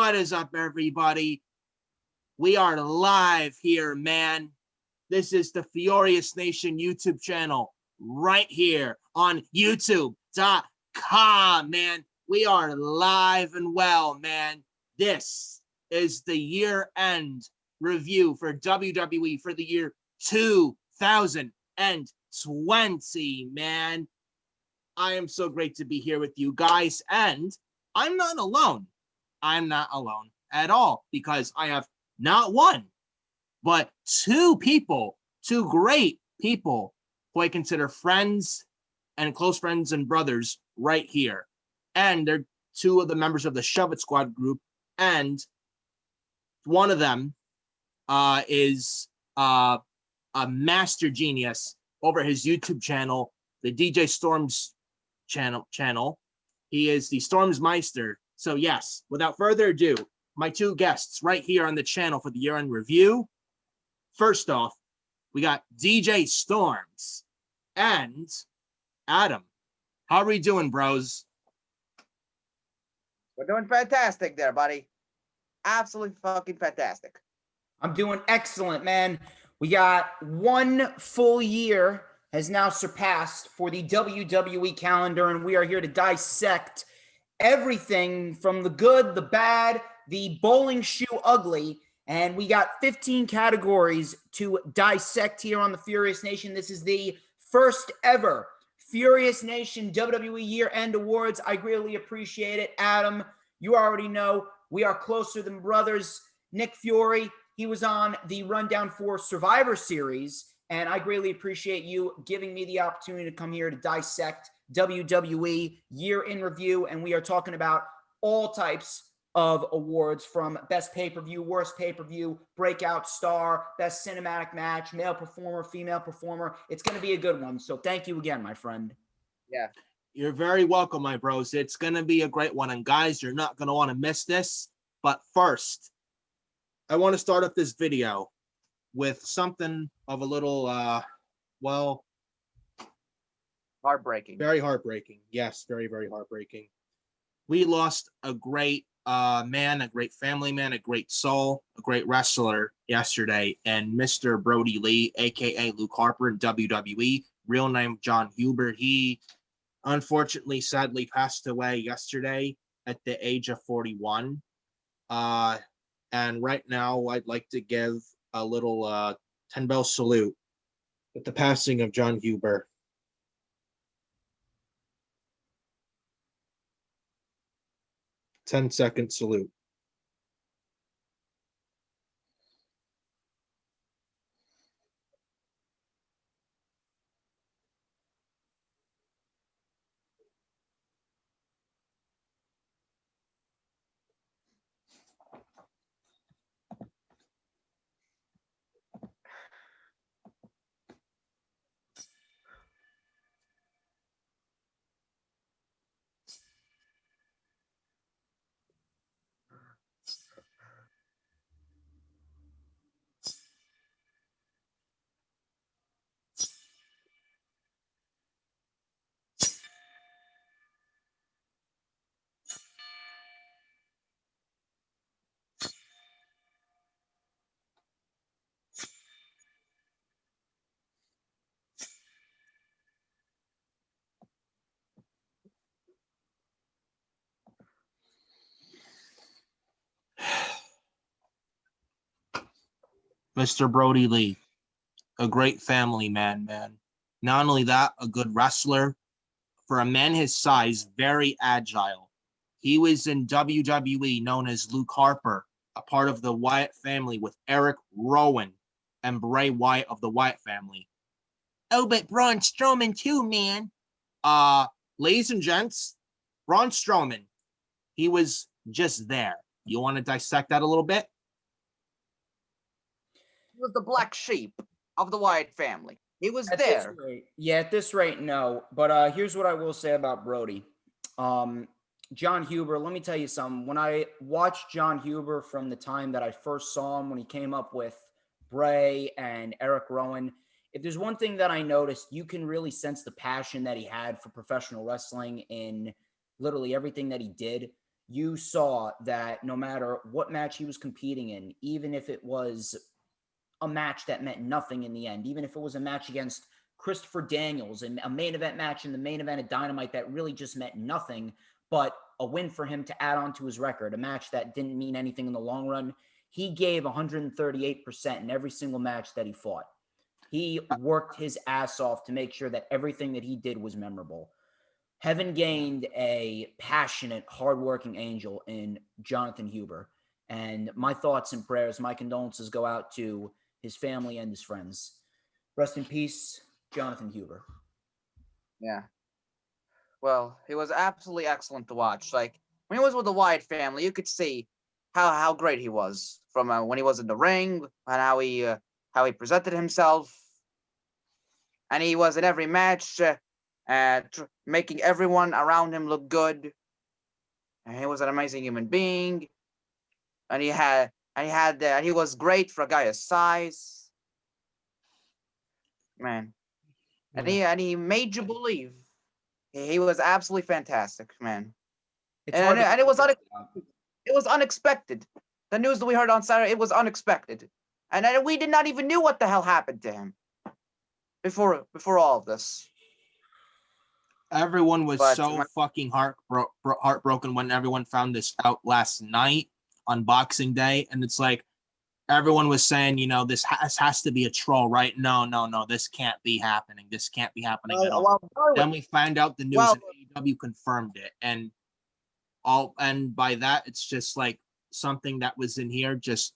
What is up, everybody? We are live here, man. This is the Furious Nation YouTube channel right here on YouTube.com, man. We are live and well, man. This is the year-end review for WWE for the year 2020, man. I am so great to be here with you guys, and I'm not alone. I'm not alone at all, because I have not one, but two people, two great people who I consider friends and close friends and brothers right here. And they're two of the members of the Shove It Squad group, and one of them is a master genius over his YouTube channel, the DJ Storms channel. He is the Storms Meister. So yes, without further ado, my two guests right here on the channel for the year-end review. First off, we got DJ Storms and Adam. How are we doing, bros? We're doing fantastic there, buddy. Absolutely fucking fantastic. I'm doing excellent, man. We got 1 full year has now surpassed for the WWE calendar, and we are here to dissect everything from the good, the bad, the bowling shoe ugly, and we got 15 categories to dissect here on the Furious Nation. This is the first ever Furious Nation WWE Year-End Awards. I greatly appreciate it. Adam, you already know we are closer than brothers. Nick Fury, he was on the Rundown for Survivor Series, and I greatly appreciate you giving me the opportunity to come here to dissect WWE Year in Review, and we are talking about all types of awards, from best pay-per-view, worst pay-per-view, breakout star, best cinematic match, male performer, female performer. It's going to be a good one, so thank you again, my friend. Yeah. You're very welcome, my bros. It's going to be a great one, and guys, you're not going to want to miss this. But first, I want to start off this video with something of a little, well, Heartbreaking. very heartbreaking. Yes, very, very heartbreaking. We lost a great man, a great family man, a great soul, a great wrestler yesterday, and Mr. Brodie Lee, a.k.a. Luke Harper in WWE, real name John Huber. He unfortunately, sadly passed away yesterday at the age of 41. And right now, I'd like to give a little 10-bell salute with the passing of John Huber. 10-second salute. Mr. Brodie Lee, a great family man. Not only that, a good wrestler. For a man his size, very agile. He was in WWE known as Luke Harper, a part of the Wyatt family with Eric Rowan and Bray Wyatt of the Wyatt family. Oh, but Braun Strowman too, man. Ladies and gents, Braun Strowman, he was just there. You want to dissect that a little bit? He was the black sheep of the Wyatt family. He was there. At this rate, no. But here's what I will say about Brodie. John Huber, let me tell you something. When I watched John Huber from the time that I first saw him, when he came up with Bray and Eric Rowan, if there's one thing that I noticed, you can really sense the passion that he had for professional wrestling in literally everything that he did. you saw that no matter what match he was competing in, even if it was a match that meant nothing in the end, even if it was a match against Christopher Daniels and a main event match in the main event of Dynamite that really just meant nothing, but a win for him to add on to his record, a match that didn't mean anything in the long run, he gave 138% in every single match that he fought. He worked his ass off to make sure that everything that he did was memorable. Heaven gained a passionate, hardworking angel in Jonathan Huber. And my thoughts and prayers, my condolences go out to his family and his friends. Rest in peace, Jonathan Huber. Yeah. Well, he was absolutely excellent to watch. Like, when he was with the Wyatt family, you could see how great he was from when he was in the ring and how he presented himself. And he was in every match, making everyone around him look good. And he was an amazing human being. And he was great for a guy his size. Man. Yeah. And he made you believe. He was absolutely fantastic, man. It's And hard to it was unexpected. It was unexpected. The news that we heard on Saturday, it was unexpected. And we did not even knew what the hell happened to him before all of this. Everyone was fucking heartbroken when everyone found this out last night on Boxing Day, and it's like everyone was saying, you know, this has to be a troll, right? No, this can't be happening. This can't be happening at all. Then we find out the news, and AEW confirmed it, and by that, it's just like something that was in here just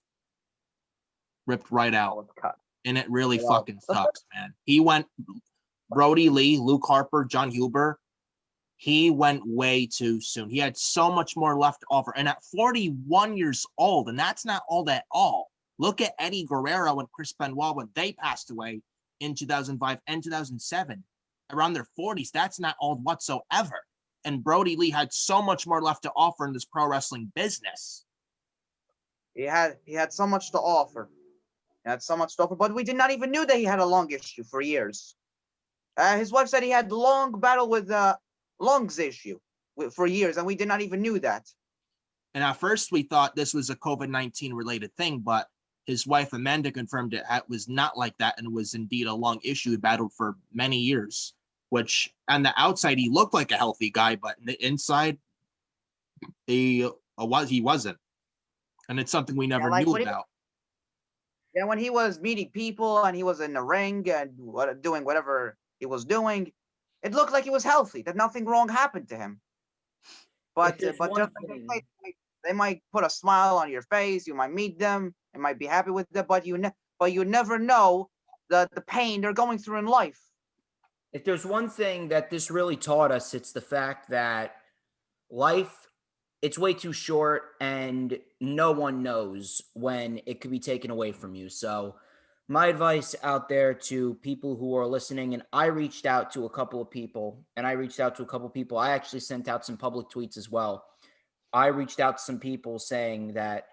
ripped right out, and it really fucking sucks, man. He went. Brodie Lee, Luke Harper, John Huber, he went way too soon. He had so much more left to offer. And at 41 years old, and that's not all that all. Look at Eddie Guerrero and Chris Benoit when they passed away in 2005 and 2007. Around their 40s, that's not old whatsoever. And Brodie Lee had so much more left to offer in this pro wrestling business. He had so much to offer. But we did not even knew that he had a lung issue for years. His wife said he had long battle with lungs issue for years, and we did not even knew that. And at first we thought this was a COVID-19 related thing, but his wife Amanda confirmed it was not like that and was indeed a lung issue. He battled for many years, which on the outside he looked like a healthy guy, but the inside he wasn't. And it's something we never knew about. When he was meeting people and he was in the ring and doing whatever he was doing, it looked like he was healthy, that nothing wrong happened to him. But just like they might put a smile on your face, you might meet them, you might be happy with them, but you never know the pain they're going through in life. If there's one thing that this really taught us, it's the fact that life, it's way too short, and no one knows when it could be taken away from you. So my advice out there to people who are listening, and I reached out to a couple of people, I actually sent out some public tweets as well. I reached out to some people saying that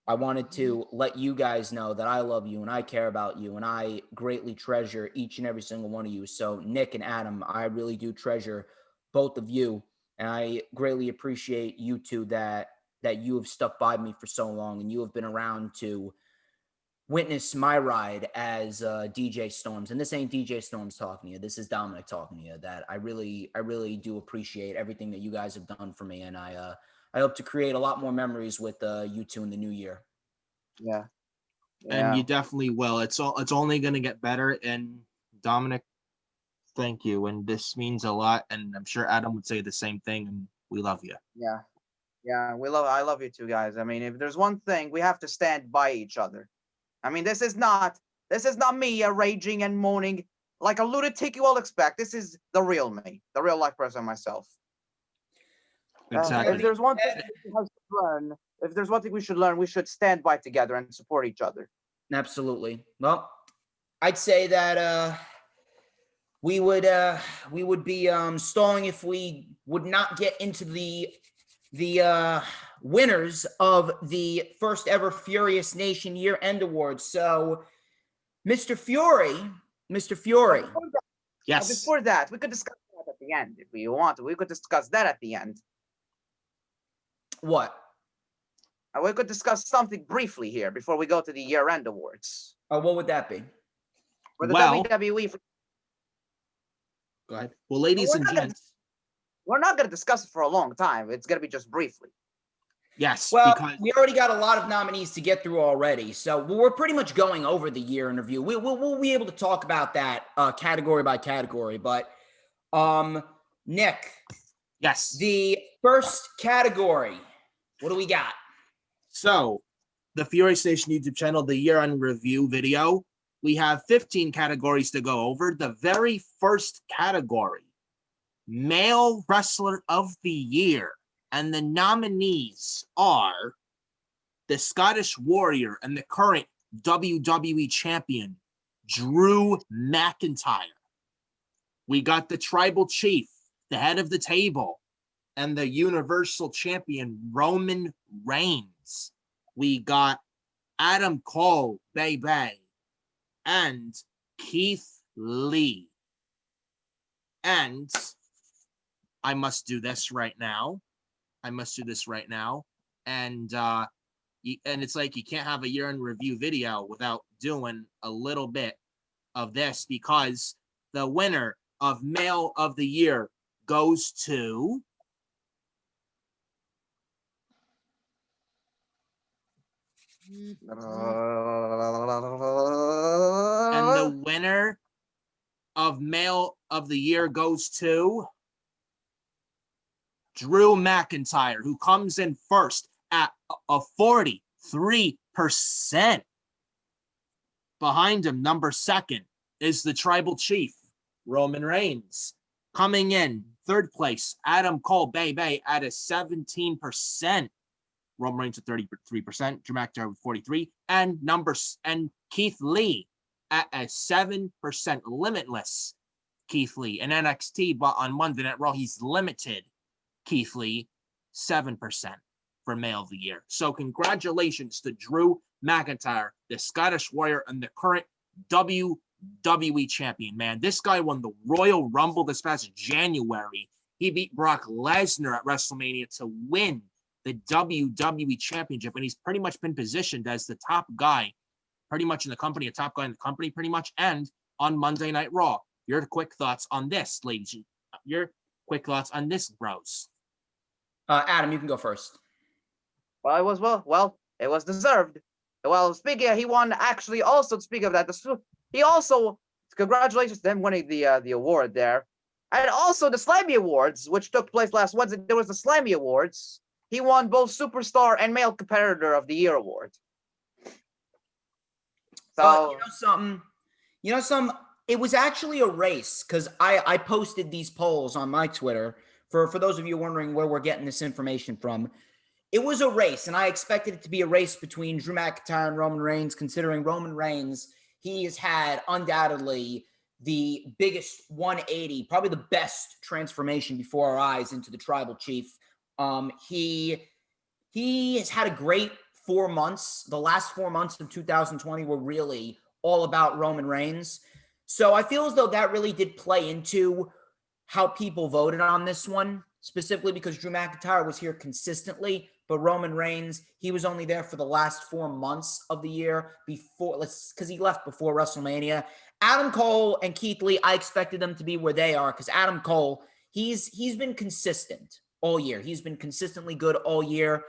I wanted to let you guys know that I love you and I care about you and I greatly treasure each and every single one of you. So Nick and Adam, I really do treasure both of you. And I greatly appreciate you two that you have stuck by me for so long and you have been around to witness my ride as DJ Storms. And this ain't DJ Storms talking to you. This is Dominic talking to you. That I really do appreciate everything that you guys have done for me. And I hope to create a lot more memories with you two in the new year. Yeah. And you definitely will. It's only going to get better. And Dominic, thank you. And this means a lot. And I'm sure Adam would say the same thing. And we love you. Yeah. I love you two guys. I mean, if there's one thing, we have to stand by each other. I mean, this is not me raging and moaning like a lunatic you all expect. This is the real me, the real life person myself. Exactly. If there's one thing we should learn, we should stand by together and support each other. Absolutely. Well, I'd say that we would be stalling if we would not get into the winners of the first ever Furious Nation year-end awards. So, Mr. Fury. Yes. Before that, we could discuss that at the end if we want to. We could discuss that at the end. What? We could discuss something briefly here before we go to the year-end awards. Oh, what would that be? For the Well, WWE. Go ahead. Well, ladies and gents. We're not going to discuss it for a long time. It's going to be just briefly. Yes, Well, because we already got a lot of nominees to get through already, so we're pretty much going over the year in review. We'll be able to talk about that category by category, but Nick, yes. the first category, what do we got? So, the Fury Station YouTube channel, the year-end review video, we have 15 categories to go over. The very first category, Male Wrestler of the Year. And the nominees are the Scottish Warrior and the current WWE Champion, Drew McIntyre. We got the Tribal Chief, the head of the table, and the Universal Champion, Roman Reigns. We got Adam Cole, baby, and Keith Lee. And I must do this right now. And it's like you can't have a year-end review video without doing a little bit of this, because the winner of Male of the Year goes to and the winner of Male of the Year goes to Drew McIntyre, who comes in first at a 43%. Behind him, number second, is the Tribal Chief, Roman Reigns. Coming in third place, Adam Cole, baby, at a 17%. Roman Reigns at 33%, Drew McIntyre with 43%, and Keith Lee at a 7%. Limitless Keith Lee. In NXT, but on Monday Night Raw, he's limited Keith Lee, 7% for Male of the Year. So congratulations to Drew McIntyre, the Scottish Warrior, and the current WWE Champion, man. This guy won the Royal Rumble this past January. He beat Brock Lesnar at WrestleMania to win the WWE Championship, and he's pretty much been positioned as the top guy pretty much in the company, a top guy in the company pretty much, and on Monday Night Raw. Your quick thoughts on this, ladies. Your quick thoughts on this, bros. Adam, you can go first. Well, it was deserved. Well, he won. Actually, also speaking of that, he also, congratulations to him winning the award there, and also the Slammy Awards, which took place last Wednesday. There was the Slammy Awards. He won both Superstar and Male Competitor of the Year award. So you know something. It was actually a race, because I posted these polls on my Twitter. For those of you wondering where we're getting this information from, it was a race, and I expected it to be a race between Drew McIntyre and Roman Reigns, considering Roman Reigns, he has had undoubtedly the biggest 180, probably the best transformation before our eyes into the Tribal Chief. He has had a great 4 months. The last 4 months of 2020 were really all about Roman Reigns. So I feel as though that really did play into how people voted on this one, specifically because Drew McIntyre was here consistently, but Roman Reigns, he was only there for the last 4 months of the year because he left before WrestleMania. Adam Cole and Keith Lee, I expected them to be where they are, because Adam Cole, he's been consistent all year. He's been consistently good all year.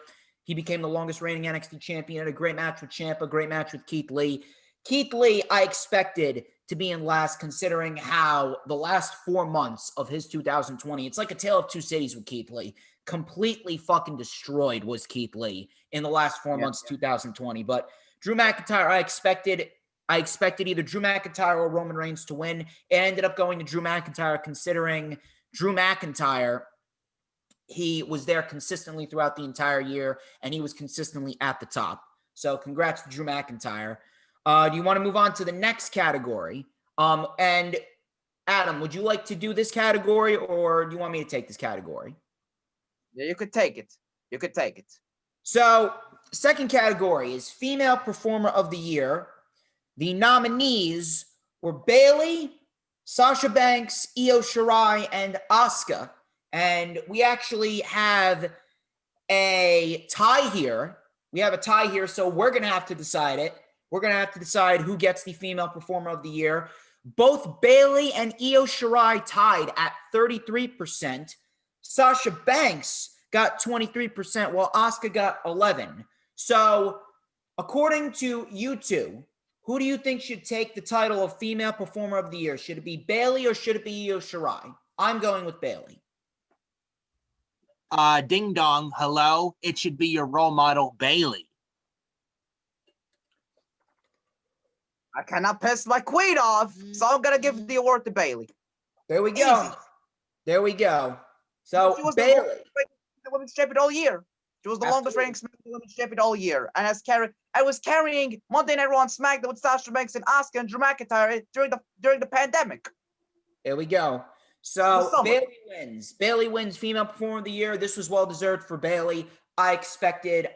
He became the longest reigning NXT champion, had a great match with Ciampa, great match with Keith Lee. Keith Lee, I expected to be in last, considering how the last 4 months of his 2020, it's like a tale of two cities with Keith Lee. Completely fucking destroyed was Keith Lee in the last 4 months of 2020. But Drew McIntyre, I expected either Drew McIntyre or Roman Reigns to win. It ended up going to Drew McIntyre, considering Drew McIntyre, he was there consistently throughout the entire year, and he was consistently at the top. So congrats to Drew McIntyre. Do you want to move on to the next category? And Adam, would you like to do this category, or do you want me to take this category? Yeah, you could take it. So, second category is Female Performer of the Year. The nominees were Bayley, Sasha Banks, Io Shirai, and Asuka. And we actually have a tie here. We have a tie here, so we're going to have to decide it. We're going to have to decide who gets the Female Performer of the Year. Both Bayley and Io Shirai tied at 33%. Sasha Banks got 23%, while Asuka got 11%. So, according to you two, who do you think should take the title of Female Performer of the Year? Should it be Bayley or should it be Io Shirai? I'm going with Bayley. Ding dong, hello. It should be your role model, Bayley. I cannot piss my queen off, so I'm gonna give the award to Bayley. There we go. Easy. There we go. So She was Bayley, the women's champion all year. She was the longest reigning SmackDown women's champion all year, and I was carrying Monday Night Raw on SmackDown with Sasha Banks and Asuka and Drew McIntyre during the pandemic. there we go. So Bayley wins. Bayley wins Female Performer of the Year. This was well deserved for Bayley. I expected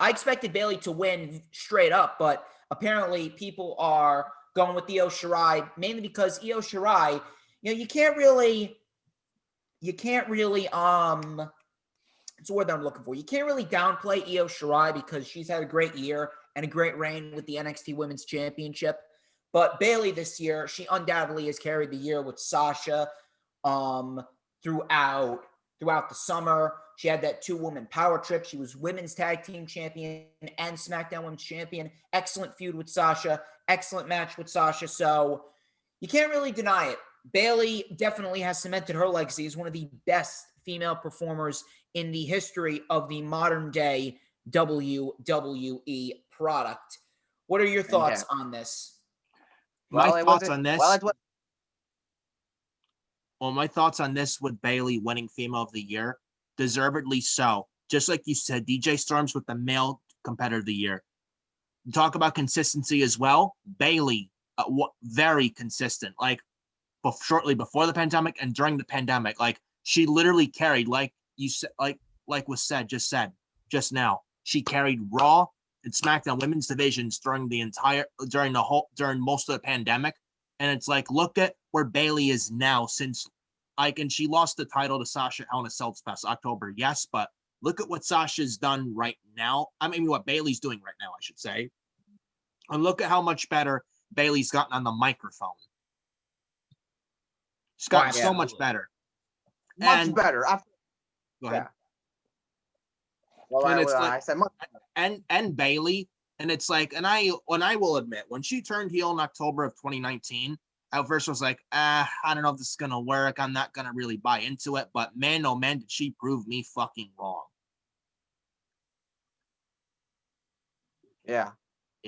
Bayley to win straight up, but apparently people are going with Io Shirai, mainly because Io Shirai, you can't really it's the word that I'm looking for. You can't really downplay Io Shirai because she's had a great year and a great reign with the NXT Women's Championship. But Bayley this year, she undoubtedly has carried the year with Sasha throughout the summer. She had that 2-woman power trip. She was women's tag team champion and SmackDown Women's Champion. Excellent feud with Sasha. Excellent match with Sasha. So you can't really deny it. Bayley definitely has cemented her legacy as one of the best female performers in the history of the modern day WWE product. What are your thoughts on this? My thoughts on this with Bayley winning Female of the Year, deservedly so. Just like you said, DJ Storms with the Male Competitor of the Year. Talk about consistency as well. Bayley, very consistent. Like shortly before the pandemic and during the pandemic, like she literally carried, like you said, like was said just now. She carried Raw and SmackDown women's divisions during most of the pandemic. And it's like, look at where Bayley is now since and she lost the title to Sasha Hell in a Cell this past October. Yes, but look at what Sasha's done right now. I mean, what Bayley's doing right now, I should say. And look at how much better Bayley's gotten on the microphone. She's gotten so much better. Much better. Go ahead. Well, and I said much better. And Bayley, and it's like, and I will admit, when she turned heel in October of 2019, I first was like, I don't know if this is gonna work. I'm not gonna really buy into it. But man, oh man, did she prove me fucking wrong. Yeah.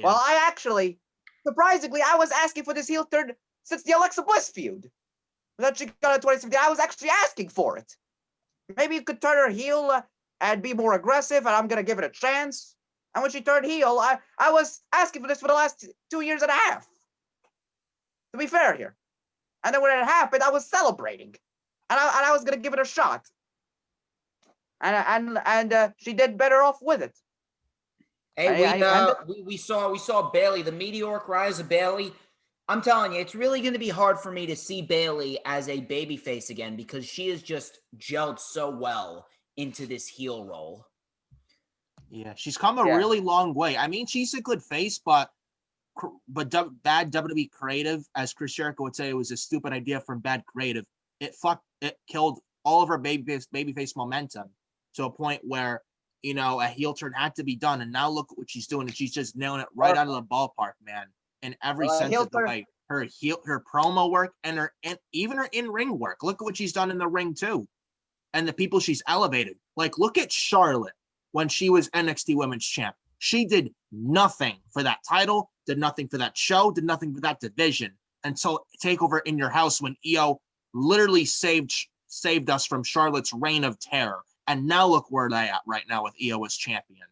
Well, I actually, surprisingly, I was asking for this heel turn since the Alexa Bliss feud. That she got in 2017. I was actually asking for it. Maybe you could turn her heel and be more aggressive, and I'm gonna give it a chance. And when she turned heel, I was asking for this for the last 2 years and a half. To be fair here. And then when it happened, I was celebrating. And I was gonna give it a shot. And she did better off with it. Hey, we saw Bayley, the meteoric rise of Bayley. I'm telling you, it's really going to be hard for me to see Bayley as a babyface again because she has just gelled so well into this heel role. Yeah, she's come a really long way. I mean, she's a good face, but bad WWE creative, as Chris Jericho would say, it was a stupid idea from bad creative. It killed all of her babyface momentum to a point where, a heel turn had to be done. And now look at what she's doing. And she's just nailing it right out of the ballpark, man. In every sense of the way. Her promo work and even her in-ring work. Look at what she's done in the ring too. And the people she's elevated. Like, look at Charlotte when she was NXT Women's Champ. She did nothing for that title, did nothing for that show, did nothing for that division until TakeOver in Your House when Io literally saved us from Charlotte's reign of terror. And now look where they're at right now with Io as champion.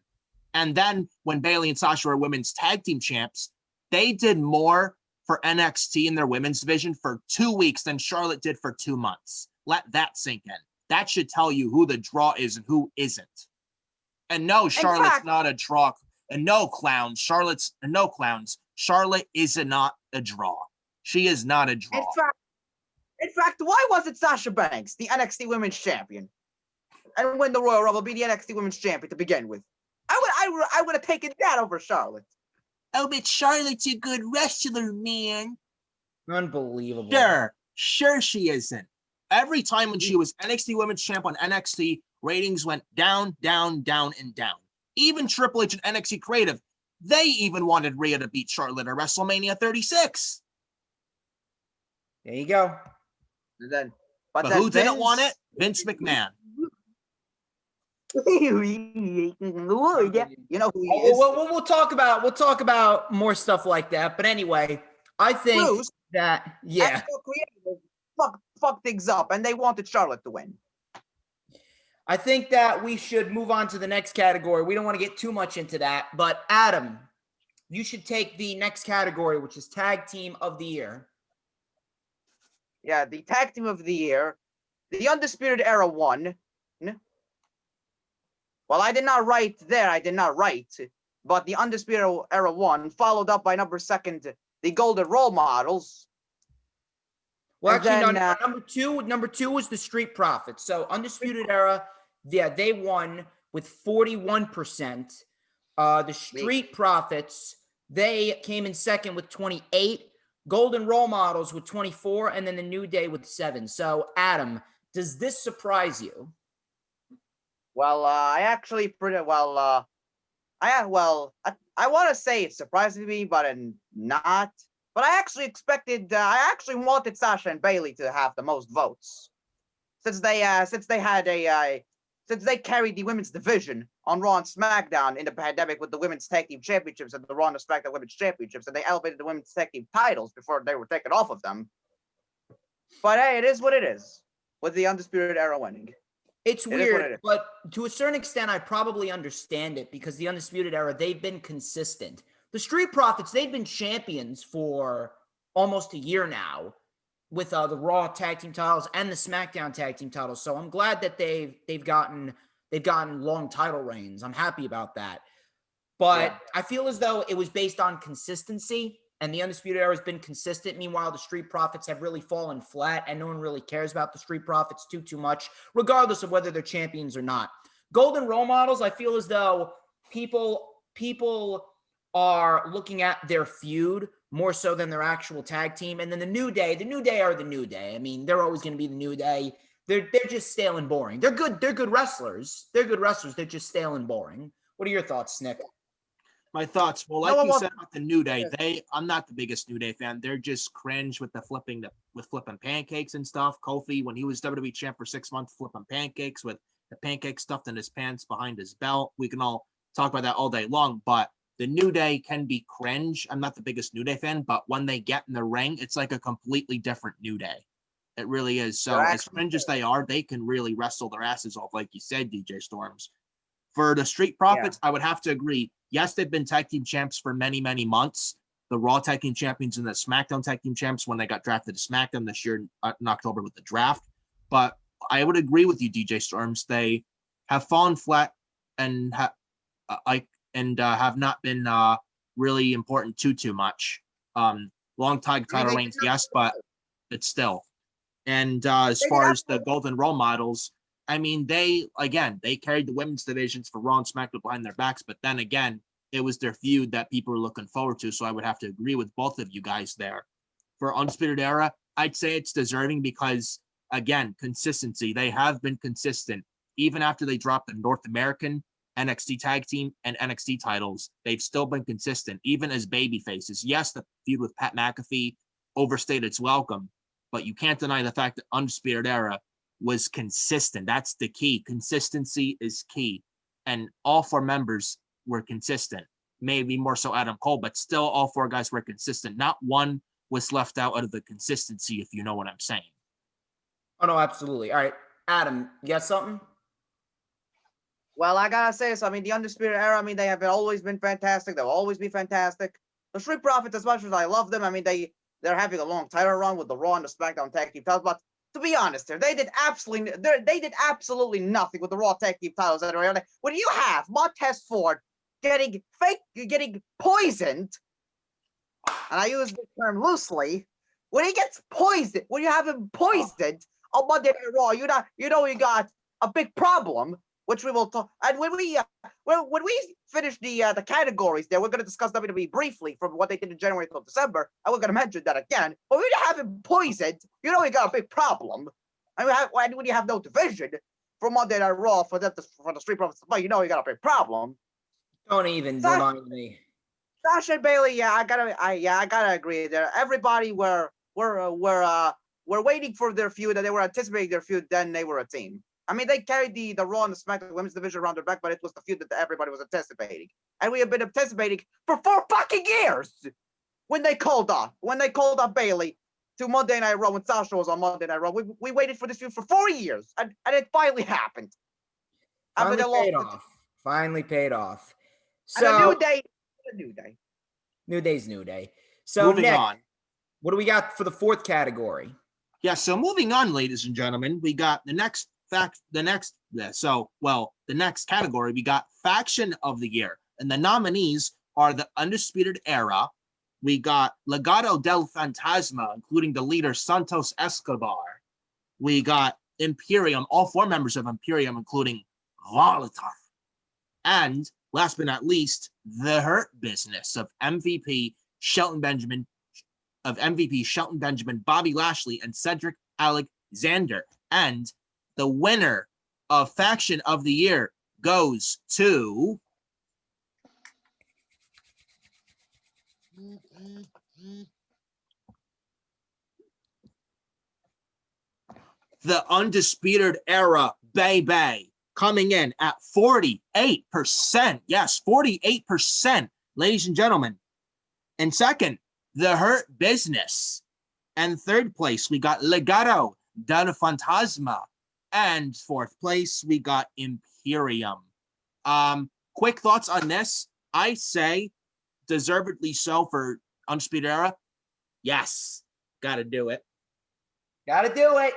And then when Bayley and Sasha were women's tag team champs, they did more for NXT in their women's division for 2 weeks than Charlotte did for 2 months. Let that sink in. That should tell you who the draw is and who isn't. And no, Charlotte's not a draw. And no clowns. Charlotte is not a draw. She is not a draw. In fact, why wasn't Sasha Banks the NXT Women's Champion? and win the Royal Rumble, be the NXT Women's Champion to begin with. I would have taken that over Charlotte. Oh, but Charlotte's a good wrestler, man. Unbelievable. Sure she isn't. Every time when she was NXT Women's Champ on NXT, ratings went down, down, down, and down. Even Triple H and NXT Creative, they even wanted Rhea to beat Charlotte at WrestleMania 36. There you go. And then, but who didn't want it? Vince McMahon. You know who he is. We'll talk about more stuff like that. But anyway, I think Bruce, that fuck things up, and they wanted Charlotte to win. I think that we should move on to the next category. We don't want to get too much into that, but Adam, you should take the next category, which is Tag Team of the Year. Yeah, the Tag Team of the Year, the Undisputed Era won. Well, I did not write, but the Undisputed Era won, followed up by number 2, the Golden Role Models. Well, actually, then, number two was the Street Profits. So Undisputed Era, yeah, they won with 41%. The Street Profits, they came in second with 28. Golden Role Models with 24, and then the New Day with 7. So, Adam, does this surprise you? Well, I actually pretty well. I want to say it surprised me, but not. But I actually expected. I actually wanted Sasha and Bailey to have the most votes, since they carried the women's division on Raw and SmackDown in the pandemic with the women's tag team championships and the Raw and SmackDown women's championships, and they elevated the women's tag team titles before they were taken off of them. But hey, it is what it is with the Undisputed Era winning. It's weird, but to a certain extent, I probably understand it because the Undisputed Era, they've been consistent. The Street Profits, they've been champions for almost a year now with the Raw tag team titles and the SmackDown tag team titles. So I'm glad that they've gotten long title reigns. I'm happy about that. But I feel as though it was based on consistency, and the Undisputed Era has been consistent. Meanwhile, the Street Profits have really fallen flat, and no one really cares about the Street Profits too much, regardless of whether they're champions or not. Golden Role Models, I feel as though people are looking at their feud more so than their actual tag team. And then the New Day are the New Day. I mean, they're always going to be the New Day. They're just stale and boring. They're good wrestlers. They're just stale and boring. What are your thoughts, Nick? My thoughts. Well, like you said about the New Day, I'm not the biggest New Day fan. They're just cringe with flipping pancakes and stuff. Kofi, when he was WWE champ for 6 months, flipping pancakes with the pancake stuffed in his pants behind his belt. We can all talk about that all day long, but the New Day can be cringe. I'm not the biggest New Day fan, but when they get in the ring, it's like a completely different New Day. It really is. So as cringe as they are, they can really wrestle their asses off, like you said, DJ Storms. For the Street Profits, I would have to agree. Yes, they've been tag team champs for many, many months. The Raw tag team champions and the SmackDown tag team champs when they got drafted to SmackDown this year in October with the draft. But I would agree with you, DJ Storms. They have fallen flat and have not been really important too much. Long title reigns, yes, but it's still. And as far as the Golden Role Models, I mean, they carried the women's divisions for Raw and SmackDown behind their backs, but then again, it was their feud that people were looking forward to, so I would have to agree with both of you guys there. For Undisputed Era, I'd say it's deserving because, again, consistency. They have been consistent. Even after they dropped the North American NXT Tag Team and NXT titles, they've still been consistent, even as baby faces. Yes, the feud with Pat McAfee overstayed its welcome, but you can't deny the fact that Undisputed Era was consistent. That's the key. Consistency is key. And all 4 members were consistent. Maybe more so Adam Cole, but still all 4 guys were consistent. Not one was left out of the consistency, if you know what I'm saying. Oh, no, absolutely. All right, Adam, you got something? Well, I gotta say, so I mean, the Undisputed Era, I mean, they have always been fantastic. They'll always be fantastic. The Street Profits, as much as I love them, I mean, they're having a long title run with the Raw and the SmackDown tag team titles, but to be honest here, they did absolutely nothing with the Raw tag team titles. When you have Montez Ford getting poisoned, and I use the term loosely, when he gets poisoned, when you have him poisoned on Monday Night Raw, you got a big problem, which we will talk. And when we finish the categories, there we're going to discuss WWE briefly from what they did in January till December. And we're going to mention that again. But when you have him poisoned, you know you got a big problem. And when you have no division for Monday Night Raw for the Street Profits, you know you got a big problem. Don't even remind me. Sasha and Bailey, I gotta agree there. Everybody were waiting for their feud, and they were anticipating their feud. Then they were a team. I mean, they carried the Raw and the SmackDown Women's Division around their back, but it was the feud that everybody was anticipating, and we have been anticipating for 4 fucking years. When they called up Bailey to Monday Night Raw when Sasha was on Monday Night Raw, we waited for this feud for 4 years, and it finally happened. Finally paid off. So and a new day. New day's new day. So moving on. What do we got for the 4th category? Yeah, so moving on, ladies and gentlemen, we got the next category, we got Faction of the Year. And the nominees are the Undisputed Era. We got Legado del Fantasma, including the leader Santos Escobar. We got Imperium, all 4 members of Imperium, including Volatile. And last but not least, the Hurt Business of MVP Shelton Benjamin, Bobby Lashley, and Cedric Alexander. And the winner of Faction of the Year goes to the Undisputed Era, baby, coming in at 48%. Yes, 48%, ladies and gentlemen. And second, the Hurt Business. And third place, we got Legado del Fantasma. And 4th place, we got Imperium. Quick thoughts on this. I say deservedly so for Undisputed Era. Yes, gotta do it. Gotta do it.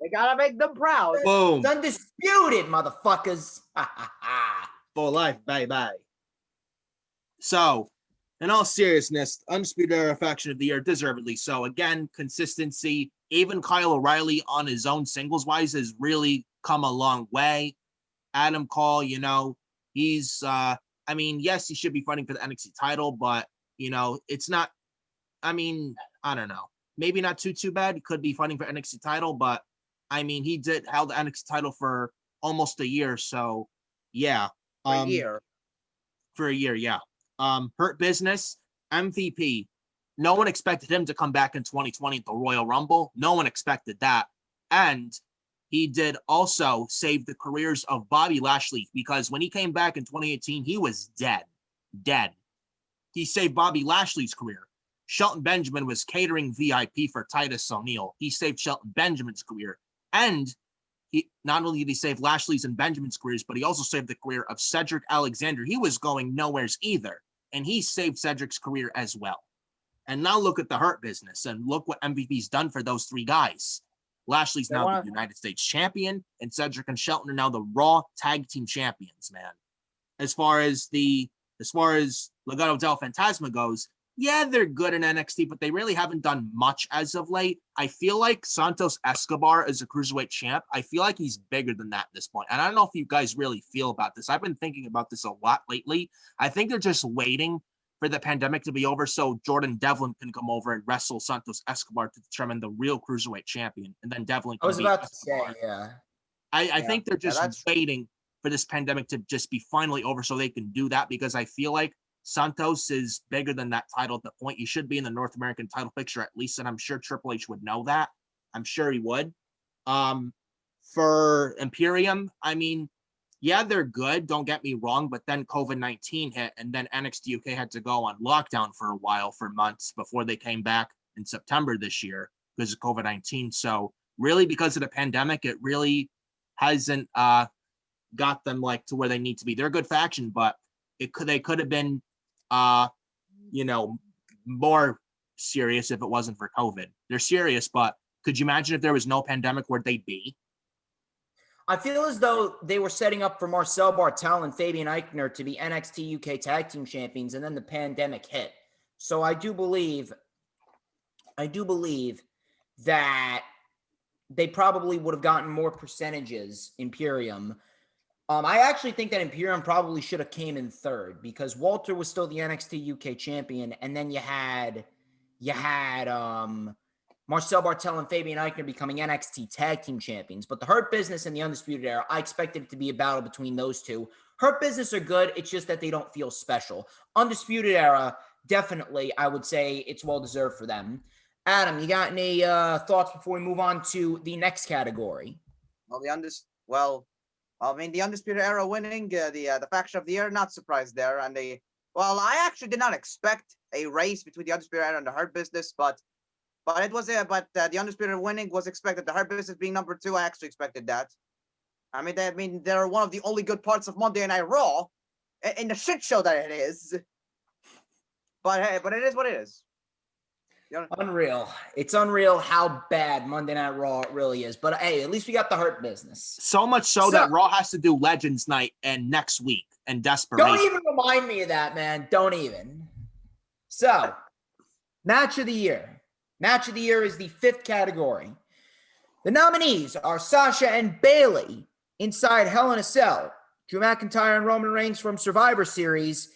They gotta make them proud. Boom. It's undisputed, motherfuckers. For life, bye-bye. So, in all seriousness, Undisputed Era Faction of the Year, deservedly so. Again, consistency. Even Kyle O'Reilly on his own singles-wise has really come a long way. Adam Cole, he's, yes, he should be fighting for the NXT title, but, it's not, I don't know. Maybe not too bad. He could be fighting for NXT title, but, he held the NXT title for almost a year, so, yeah. For a year, yeah. Hurt Business, MVP. No one expected him to come back in 2020 at the Royal Rumble. No one expected that. And he did also save the careers of Bobby Lashley, because when he came back in 2018, he was dead. He saved Bobby Lashley's career. Shelton Benjamin was catering VIP for Titus O'Neil. He saved Shelton Benjamin's career. And he not only did he save Lashley's and Benjamin's careers, but he also saved the career of Cedric Alexander. He was going nowheres either. And he saved Cedric's career as well. And now look at the Hurt Business and look what MVP's done for those 3 guys. Lashley's now the United States champion, and Cedric and Shelton are now the Raw Tag Team champions, man. As far as Legado del Fantasma goes, yeah, they're good in NXT, but they really haven't done much as of late. I feel like Santos Escobar is a cruiserweight champ. I feel like he's bigger than that at this point. And I don't know if you guys really feel about this. I've been thinking about this a lot lately. I think they're just waiting for the pandemic to be over so Jordan Devlin can come over and wrestle Santos Escobar to determine the real cruiserweight champion. And then Devlin can be Escobar. I think they're just waiting for this pandemic to just be finally over so they can do that, because I feel like Santos is bigger than that title at the point. He should be in the North American title picture at least, and I'm sure Triple H would know that. I'm sure he would. For Imperium, yeah, they're good, don't get me wrong, but then COVID-19 hit, and then NXT UK had to go on lockdown for a while, for months, before they came back in September this year because of COVID-19. So really, because of the pandemic, it really hasn't got them to where they need to be. They're a good faction, but they could have been more serious if it wasn't for COVID. They're serious, but could you imagine if there was no pandemic, where they'd be? I feel as though they were setting up for Marcel Bartel and Fabian Eichner to be NXT UK Tag Team Champions, and then the pandemic hit. So I do believe that they probably would have gotten more percentages, Imperium. I actually think that Imperium probably should have came in third because Walter was still the NXT UK champion, and then you had Marcel Bartel and Fabian Eichner becoming NXT Tag Team Champions. But the Hurt Business and the Undisputed Era, I expected it to be a battle between those two. Hurt Business are good. It's just that they don't feel special. Undisputed Era, definitely, I would say it's well-deserved for them. Adam, you got any thoughts before we move on to the next category? Well, the Undisputed Era winning the Faction of the Year, not surprised there. And I actually did not expect a race between the Undisputed Era and the Hurt Business, but the Undisputed winning was expected. The Hurt Business being number 2, I actually expected that. I mean, they're one of the only good parts of Monday Night Raw, in the shit show that it is. But hey, but it is what it is. Unreal. It's unreal how bad Monday Night Raw really is. But hey, at least we got the Hurt Business. So much so that Raw has to do Legends Night and next week and Desperation. Don't even remind me of that, man. Don't even. So, Match of the Year. Match of the Year is the 5th category. The nominees are Sasha and Bayley inside Hell in a Cell, Drew McIntyre and Roman Reigns from Survivor Series,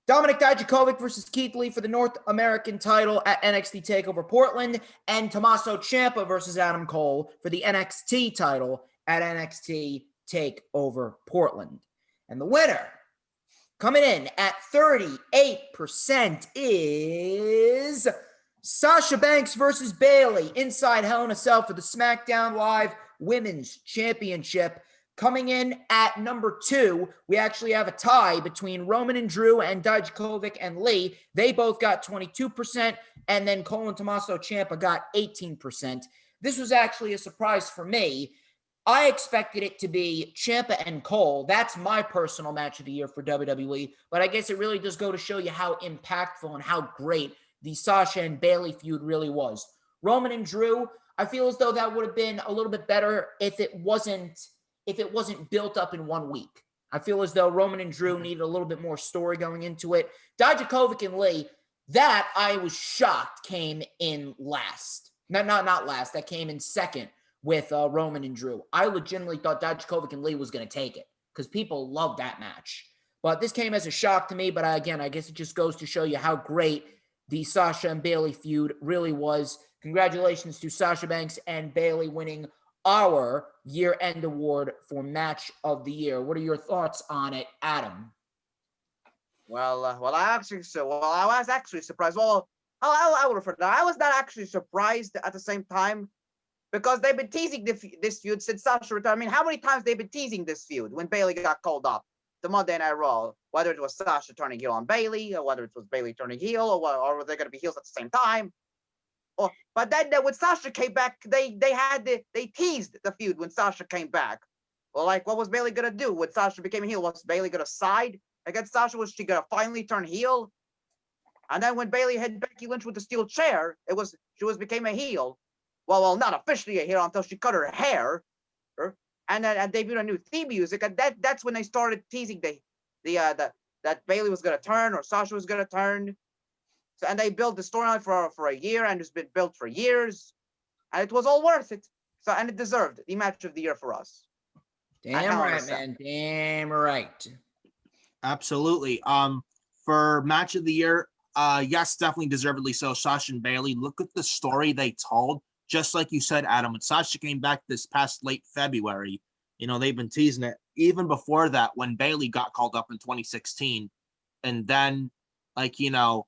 Dominik Dijakovic versus Keith Lee for the North American title at NXT TakeOver Portland, and Tommaso Ciampa versus Adam Cole for the NXT title at NXT TakeOver Portland. And the winner, coming in at 38%, is Sasha Banks versus Bayley inside Hell in a Cell for the SmackDown Live Women's Championship. Coming in at number 2, we actually have a tie between Roman and Drew and Dijakovic and Lee. They both got 22%, and then Cole and Tommaso Ciampa got 18%. This was actually a surprise for me. I expected it to be Ciampa and Cole. That's my personal match of the year for WWE, but I guess it really does go to show you how impactful and how great the Sasha and Bayley feud really was. Roman and Drew, I feel as though that would have been a little bit better if it wasn't built up in 1 week. I feel as though Roman and Drew needed a little bit more story going into it. Dijakovic and Lee, that I was shocked came in last. Not last. That came in second with Roman and Drew. I legitimately thought Dijakovic and Lee was going to take it because people love that match. But this came as a shock to me. But I guess it just goes to show you how great the Sasha and Bayley feud really was. Congratulations to Sasha Banks and Bayley winning our year-end award for Match of the Year. What are your thoughts on it, Adam? I was actually surprised. Well, I would refer to that. I was not actually surprised at the same time because they've been teasing this feud since Sasha returned. I mean, how many times they've been teasing this feud when Bayley got called up to Monday Night Raw? Whether it was Sasha turning heel on Bayley, or whether it was Bayley turning heel, or were they going to be heels at the same time? But then when Sasha came back, they teased the feud when Sasha came back. Well, like, what was Bayley gonna do when Sasha became a heel? Was Bayley gonna side against Sasha? Was she gonna finally turn heel? And then when Bayley hit Becky Lynch with the steel chair, she became a heel. Well, not officially a heel until she cut her hair, and debuted a new theme music. And that's when they started teasing that Bayley was gonna turn or Sasha was gonna turn. And they built the storyline for a year, and it's been built for years, and it was all worth it. So, and it deserved the match of the year for us. Damn right, man. Damn right. Absolutely. For match of the year, yes, definitely deservedly so. Sasha and Bayley. Look at the story they told. Just like you said, Adam, when Sasha came back this past late February, they've been teasing it even before that when Bayley got called up in 2016, and then.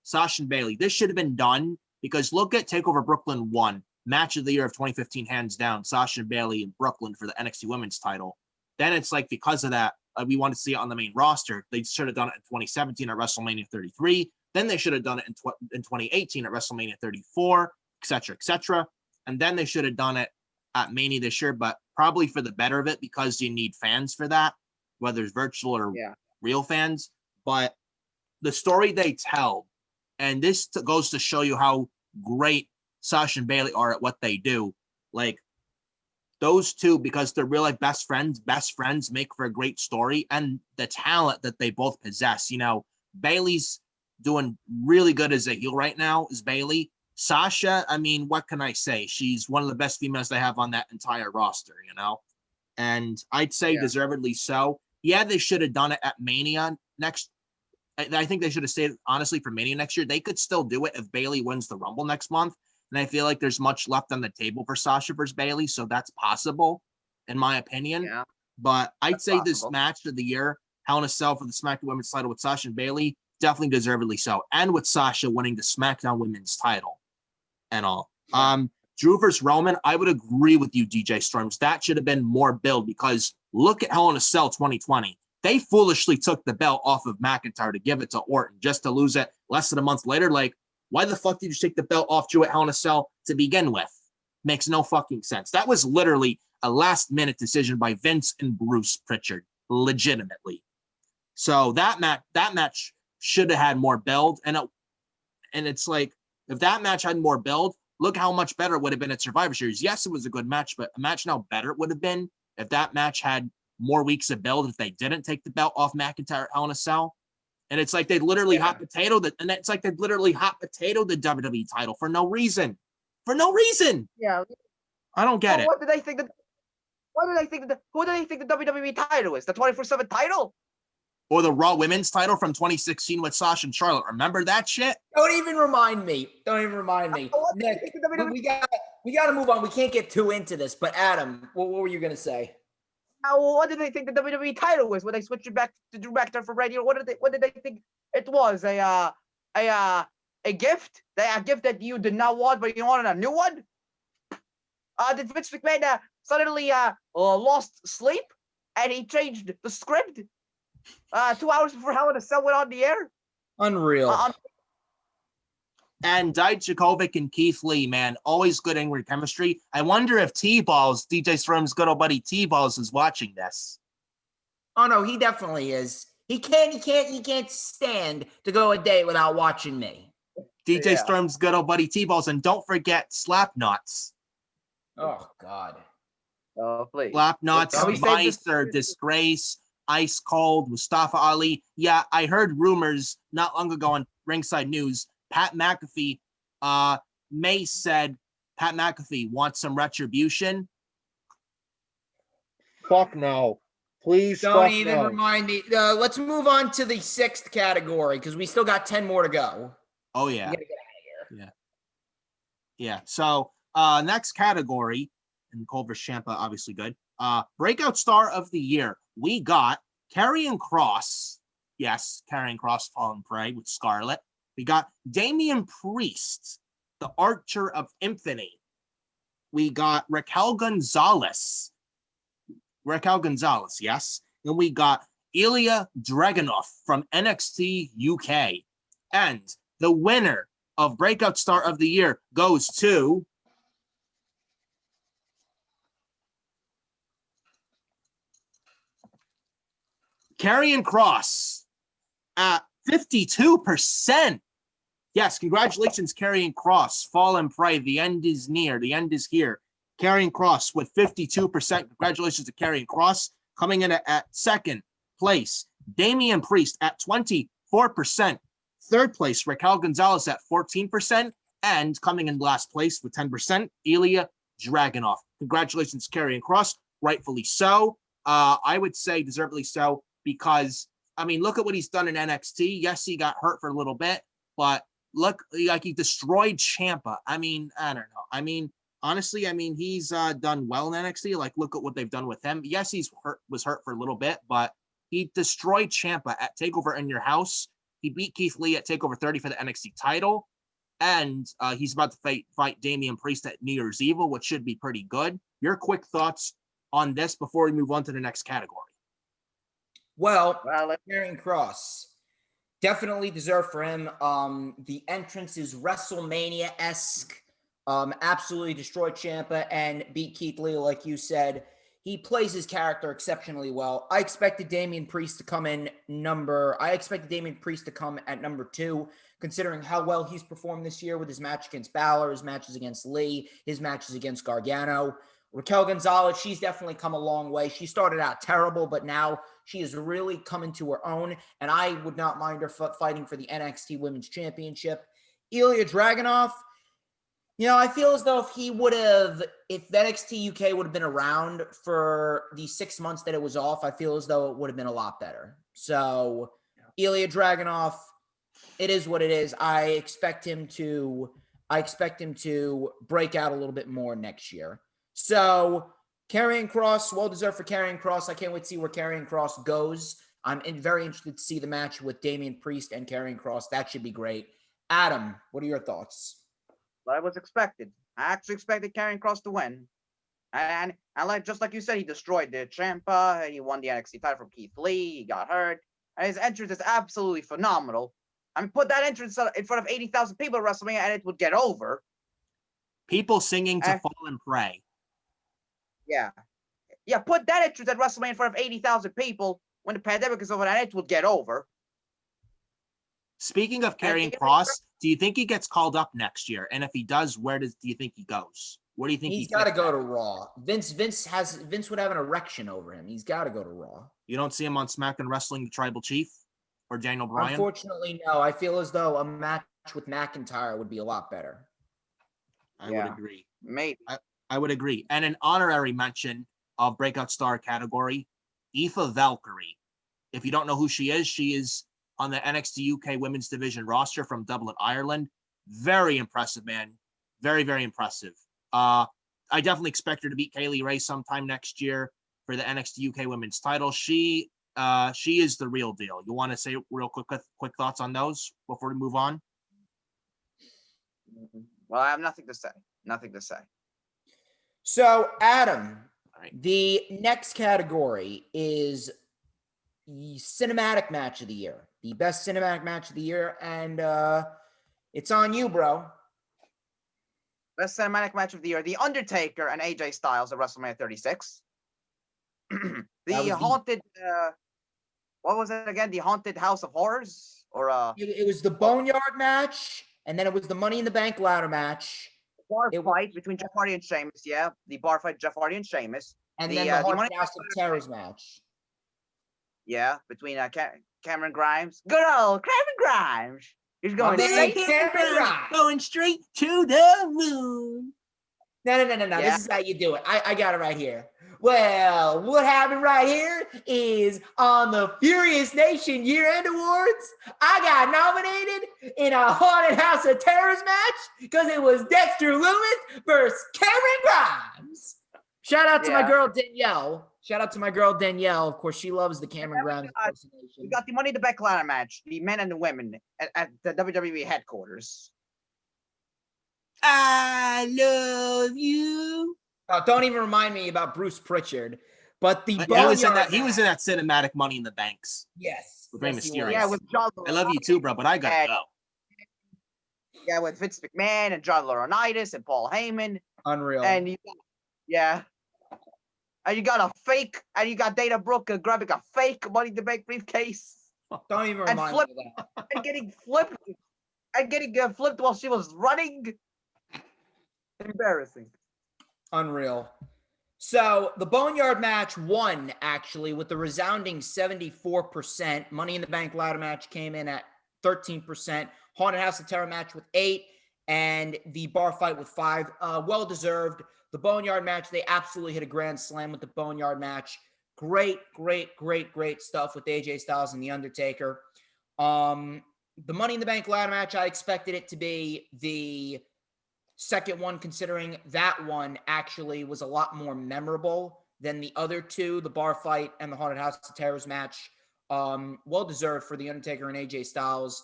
Sasha and Bayley, this should have been done because look at TakeOver Brooklyn 1, match of the year of 2015, hands down, Sasha and Bayley in Brooklyn for the NXT Women's title. Then it's like, because of that, we want to see it on the main roster. They should have done it in 2017 at WrestleMania 33. Then they should have done it in 2018 at WrestleMania 34, etc., etc. And then they should have done it at Mania this year, but probably for the better of it because you need fans for that, whether it's virtual or real fans. But the story they tell, and this goes to show you how great Sasha and Bayley are at what they do. Like, those two, because they're real life best friends make for a great story, and the talent that they both possess. Bayley's doing really good as a heel right now, is Bayley. Sasha, I mean, what can I say? She's one of the best females they have on that entire roster, you know? And I'd say deservedly so. Yeah, they should have done it at Mania next. I think they should have stayed, honestly, for Mania next year. They could still do it if Bayley wins the Rumble next month. And I feel like there's much left on the table for Sasha versus Bayley, so that's possible, in my opinion. Yeah, but I'd say possible. this match of the year, Hell in a Cell for the SmackDown Women's title with Sasha and Bayley, definitely deservedly so. And with Sasha winning the SmackDown Women's title and all. Yeah. Drew versus Roman, I would agree with you, DJ Storms. That should have been more build because look at Hell in a Cell 2020. They foolishly took the belt off of McIntyre to give it to Orton just to lose it less than a month later. Like, why the fuck did you take the belt off Drew at Hell in a Cell to begin with? Makes no fucking sense. That was literally a last-minute decision by Vince and Bruce Pritchard, legitimately. So that match should have had more build. And it's like, if that match had more build, look how much better it would have been at Survivor Series. Yes, it was a good match, but a match now better it would have been if that match had more weeks of build, if they didn't take the belt off McIntyre at Hell in a Cell. And it's like they'd literally hot potato the WWE title for no reason. For no reason. Yeah. I don't get it. What did they think who do they think the WWE title is? The 24/7 title? Or the Raw Women's title from 2016 with Sasha and Charlotte. Remember that shit? Don't even remind me. Nick, we got to move on. We can't get too into this. But Adam, what were you going to say? What did they think the WWE title was when they switched it back to Drew McIntyre for radio? What did they think it was? A gift? A gift that you did not want, but you wanted a new one? Did Vince McMahon suddenly lost sleep and he changed the script 2 hours before Hell in a Cell went on the air? Unreal. And Dijakovic and Keith Lee, man, always good in-ring chemistry. I wonder if T-Balls, DJ Storm's good old buddy T-Balls, is watching this. Oh no, he definitely is. He can't stand to go a day without watching me. DJ Storm's good old buddy T-Balls, and don't forget Slapnuts. Oh God. Oh please. Slapnuts, Meister, Disgrace, Ice Cold, Mustafa Ali. Yeah, I heard rumors not long ago on Ringside News. Pat McAfee, May said Pat McAfee wants some retribution. Fuck no. Please don't even remind me. Let's move on to the 6th category because we still got 10 more to go. Oh, yeah. We gotta get out of here. Yeah. So, next category, and Cole vs. Ciampa, obviously good. Breakout Star of the Year. We got Karrion Kross. Yes, Karrion Kross fallen prey with Scarlett. We got Damian Priest, the Archer of Infamy. We got Raquel Gonzalez, yes. And we got Ilya Dragunov from NXT UK. And the winner of Breakout Star of the Year goes to Karrion Kross at 52%. Yes, congratulations, Karrion Kross. Fallen prey. The end is near. The end is here. Karrion Kross with 52%. Congratulations to Karrion Kross. Coming in at 2nd place, Damian Priest at 24%. 3rd place, Raquel Gonzalez at 14%. And coming in last place with 10%, Ilya Dragunov. Congratulations, Karrion Kross. Rightfully so. I would say deservedly so because, I mean, look at what he's done in NXT. Yes, he got hurt for a little bit, but look, like he destroyed Ciampa. I mean, I don't know. I mean, honestly, he's done well in NXT. Like, look at what they've done with him. Yes, was hurt for a little bit, but he destroyed Ciampa at TakeOver in Your House. He beat Keith Lee at TakeOver 30 for the NXT title. And he's about to fight Damian Priest at New Year's Evil, which should be pretty good. Your quick thoughts on this before we move on to the next category. Well, Karrion Kross. Definitely deserved for him. The entrance is WrestleMania-esque. Absolutely destroyed Ciampa and beat Keith Lee, like you said. He plays his character exceptionally well. I expected Damian Priest to come at number 2, considering how well he's performed this year with his match against Balor, his matches against Lee, his matches against Gargano. Raquel Gonzalez, she's definitely come a long way. She started out terrible, but now she is really coming to her own, and I would not mind her fighting for the NXT Women's Championship. Ilya Dragunov, I feel as though if NXT UK would have been around for the 6 months that it was off, I feel as though it would have been a lot better. So, Ilya Dragunov, it is what it is. I expect him to break out a little bit more next year. So, Karrion Kross, well deserved for Karrion Kross. I can't wait to see where Karrion Kross goes. I'm very interested to see the match with Damian Priest and Karrion Kross. That should be great. Adam, what are your thoughts? But I was expected. I actually expected Karrion Kross to win. And just like you said, he destroyed the Ciampa. He won the NXT title from Keith Lee. He got hurt. And his entrance is absolutely phenomenal. I mean, put that entrance in front of 80,000 people at WrestleMania and it would get over. People singing to Fall and Pray. Yeah. Yeah, put that entrance at WrestleMania in front of 80,000 people when the pandemic is over and it would get over. Speaking of Karrion Kross, do you think he gets called up next year? And if he does, do you think he goes? Where do you think he's got to go to Raw? Vince would have an erection over him. He's got to go to Raw. You don't see him on SmackDown wrestling the Tribal Chief or Daniel Bryan? Unfortunately, no. I feel as though a match with McIntyre would be a lot better. I would agree. Maybe. I would agree. And an honorary mention of Breakout Star category, Aoife Valkyrie. If you don't know who she is on the NXT UK Women's Division roster from Dublin, Ireland. Very impressive, man. Very, very impressive. I definitely expect her to beat Kaylee Ray sometime next year for the NXT UK Women's title. She is the real deal. You want to say real quick thoughts on those before we move on? Well, I have nothing to say. Nothing to say. So, Adam, the next category is the cinematic match of the year. The best cinematic match of the year, and it's on you, bro. Best cinematic match of the year: The Undertaker and AJ Styles at WrestleMania 36. Haunted. What was it again? The Haunted House of Horrors, or It was the Boneyard match, and then it was the Money in the Bank ladder match. Bar fight between Jeff Hardy and Sheamus. Yeah, the bar fight Jeff Hardy and Sheamus. And then the Haunted House of Terrors match. Yeah, between Cameron Grimes. Good old Cameron Grimes. He's going going straight to the moon. No. Yeah. This is how you do it. I got it right here. Well, what happened right here is on the Furious Nation YearEnd Awards, I got nominated in a Haunted House of Terrors match because it was Dexter Loomis versus Cameron Grimes. Shout out to my girl Danielle. Of course, she loves the Cameron Grimes impersonation. We got the Money in the Bank ladder match, the men and the women at the WWE headquarters. I love you. Oh, don't even remind me about Bruce Prichard. But he was in that cinematic Money in the Banks. Yes. With Rey Mysterio. Yeah, with John Laurinaitis. I love you too, bro, but I gotta go. Yeah, with Vince McMahon and John Laurinaitis and Paul Heyman. Unreal. And and you got Dana Brooke grabbing a fake Money in the Bank briefcase. Don't even remind me of that. And getting flipped while she was running. Embarrassing. Unreal. So the Boneyard match won, actually, with the resounding 74%. Money in the Bank ladder match came in at 13%. Haunted House of Terror match with 8%. And the bar fight with 5%. Well-deserved. The Boneyard match, they absolutely hit a grand slam with the Boneyard match. Great stuff with AJ Styles and The Undertaker. The Money in the Bank ladder match, I expected it to be the second one, considering that one actually was a lot more memorable than the other two, the bar fight and the Haunted House of Terrors match. Well-deserved for The Undertaker and AJ Styles.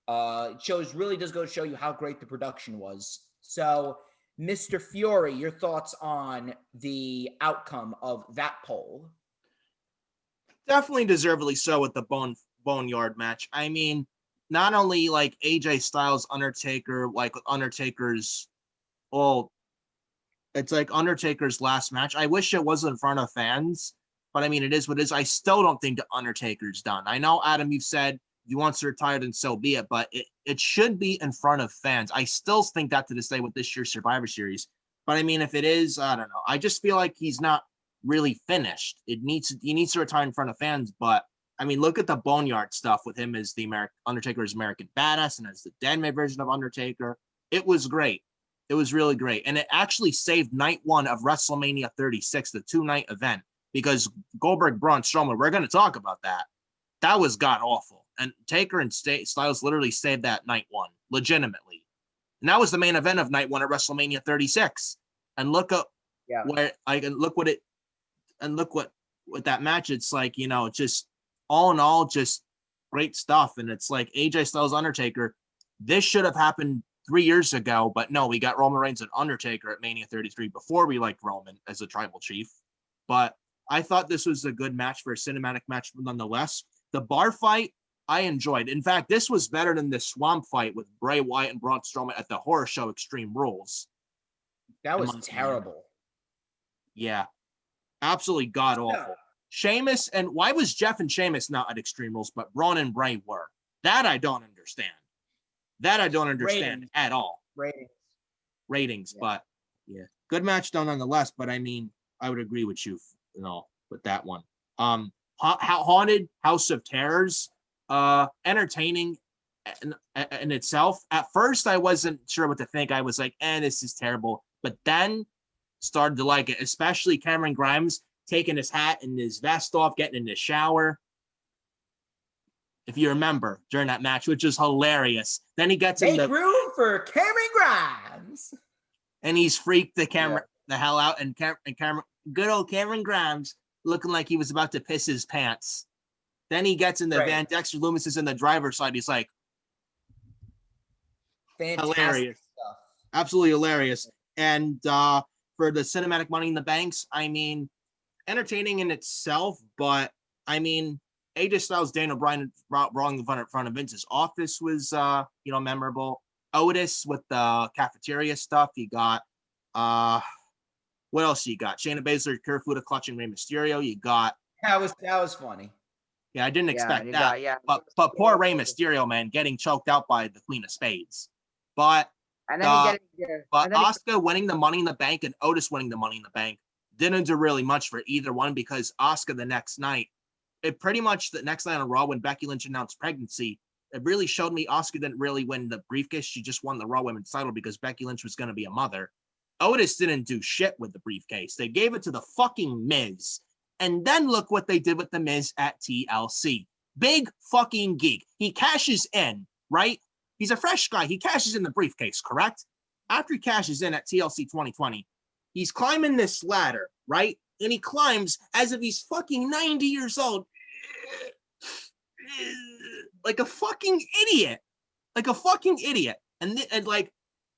It really does go to show you how great the production was. So, Mr. Fury, your thoughts on the outcome of that poll? Definitely deservedly so with the Boneyard match. I mean, not only like AJ Styles, Undertaker, like Undertaker's, it's like Undertaker's last match. I wish it was in front of fans, but I mean, it is what it is. I still don't think the Undertaker's done. I know, Adam, you've said you want to retire, and so be it, but it should be in front of fans. I still think that to this day with this year's Survivor Series. But I mean, if it is, I don't know. I just feel like he's not really finished. He needs to retire in front of fans. But I mean, look at the Boneyard stuff with him as the Undertaker's American Badass and as the Deadman version of Undertaker. It was great. It was really great. And it actually saved night one of WrestleMania 36, the 2-night event, because Goldberg, Braun Strowman, we're going to talk about that. That was god awful. And Taker and Styles literally saved that night one, legitimately. And that was the main event of night one at WrestleMania 36. And look at where I can look what that match, it's like, you know, just all in all, just great stuff. And it's like AJ Styles, Undertaker. This should have happened 3 years ago, but no, we got Roman Reigns and Undertaker at Mania 33 before we liked Roman as a tribal chief. But I thought this was a good match for a cinematic match nonetheless. The bar fight, I enjoyed. In fact, this was better than the swamp fight with Bray Wyatt and Braun Strowman at the horror show Extreme Rules. That was terrible. Yeah, absolutely god awful. Yeah. Sheamus, and why was Jeff and Sheamus not at Extreme Rules, but Braun and Bray were? That I don't understand. At all. Ratings, yeah. But yeah, good match done nonetheless. But I mean, I would agree with you, with that one. Haunted House of Terrors, entertaining in itself. At first, I wasn't sure what to think. I was like, this is terrible. But then started to like it, especially Cameron Grimes taking his hat and his vest off, getting in the shower. If you remember during that match, which is hilarious. Then he gets in the room for Cameron Grimes, and he's freaked the hell out. And good old Cameron Grimes looking like he was about to piss his pants. Then he gets in the van. Dexter Lumis is in the driver's side. He's like, fantastic hilarious stuff. Absolutely hilarious. And for the cinematic Money in the Banks, I mean, entertaining in itself, but I mean, AJ Styles, Daniel Bryan brawling in front of Vince's office was, memorable. Otis with the cafeteria stuff. You got, what else you got? Shayna Baszler, Kirifuda clutching Rey Mysterio. You got. That was funny. Yeah, I didn't expect that. But poor Rey Mysterio, man, getting choked out by the Queen of Spades. But Asuka winning the Money in the Bank and Otis winning the Money in the Bank didn't do really much for either one, because Asuka the next night, the next night on Raw when Becky Lynch announced pregnancy, it really showed me Asuka didn't really win the briefcase. She just won the Raw Women's title because Becky Lynch was going to be a mother. Otis didn't do shit with the briefcase. They gave it to the fucking Miz. And then look what they did with the Miz at TLC. Big fucking geek. He cashes in, right? He's a fresh guy. He cashes in the briefcase, correct? After he cashes in at TLC 2020, he's climbing this ladder, right? And he climbs as if he's fucking 90 years old. Like a fucking idiot. And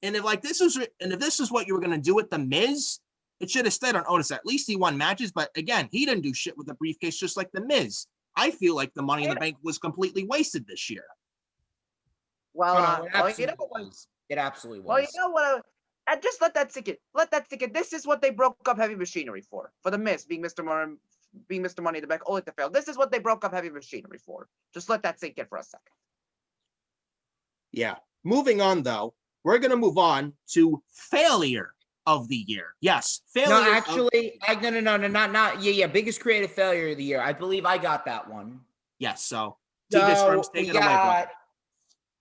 if this is what you were gonna do with the Miz, it should have stayed on Otis. At least he won matches, but again, he didn't do shit with the briefcase, just like the Miz. I feel like the Money in the Bank was completely wasted this year. Well, it absolutely was. It absolutely was. Well, you know what? Just let that sink in. This is what they broke up Heavy Machinery for the Miz being Mr. Money in the Bank, only to fail. This is what they broke up Heavy Machinery for. Just let that sink in for a second. Yeah. Moving on, though, we're gonna move on to failure of the year. Yes, failure. No, actually, not. Yeah. Biggest creative failure of the year. I believe I got that one. Yes. So take it away, brother.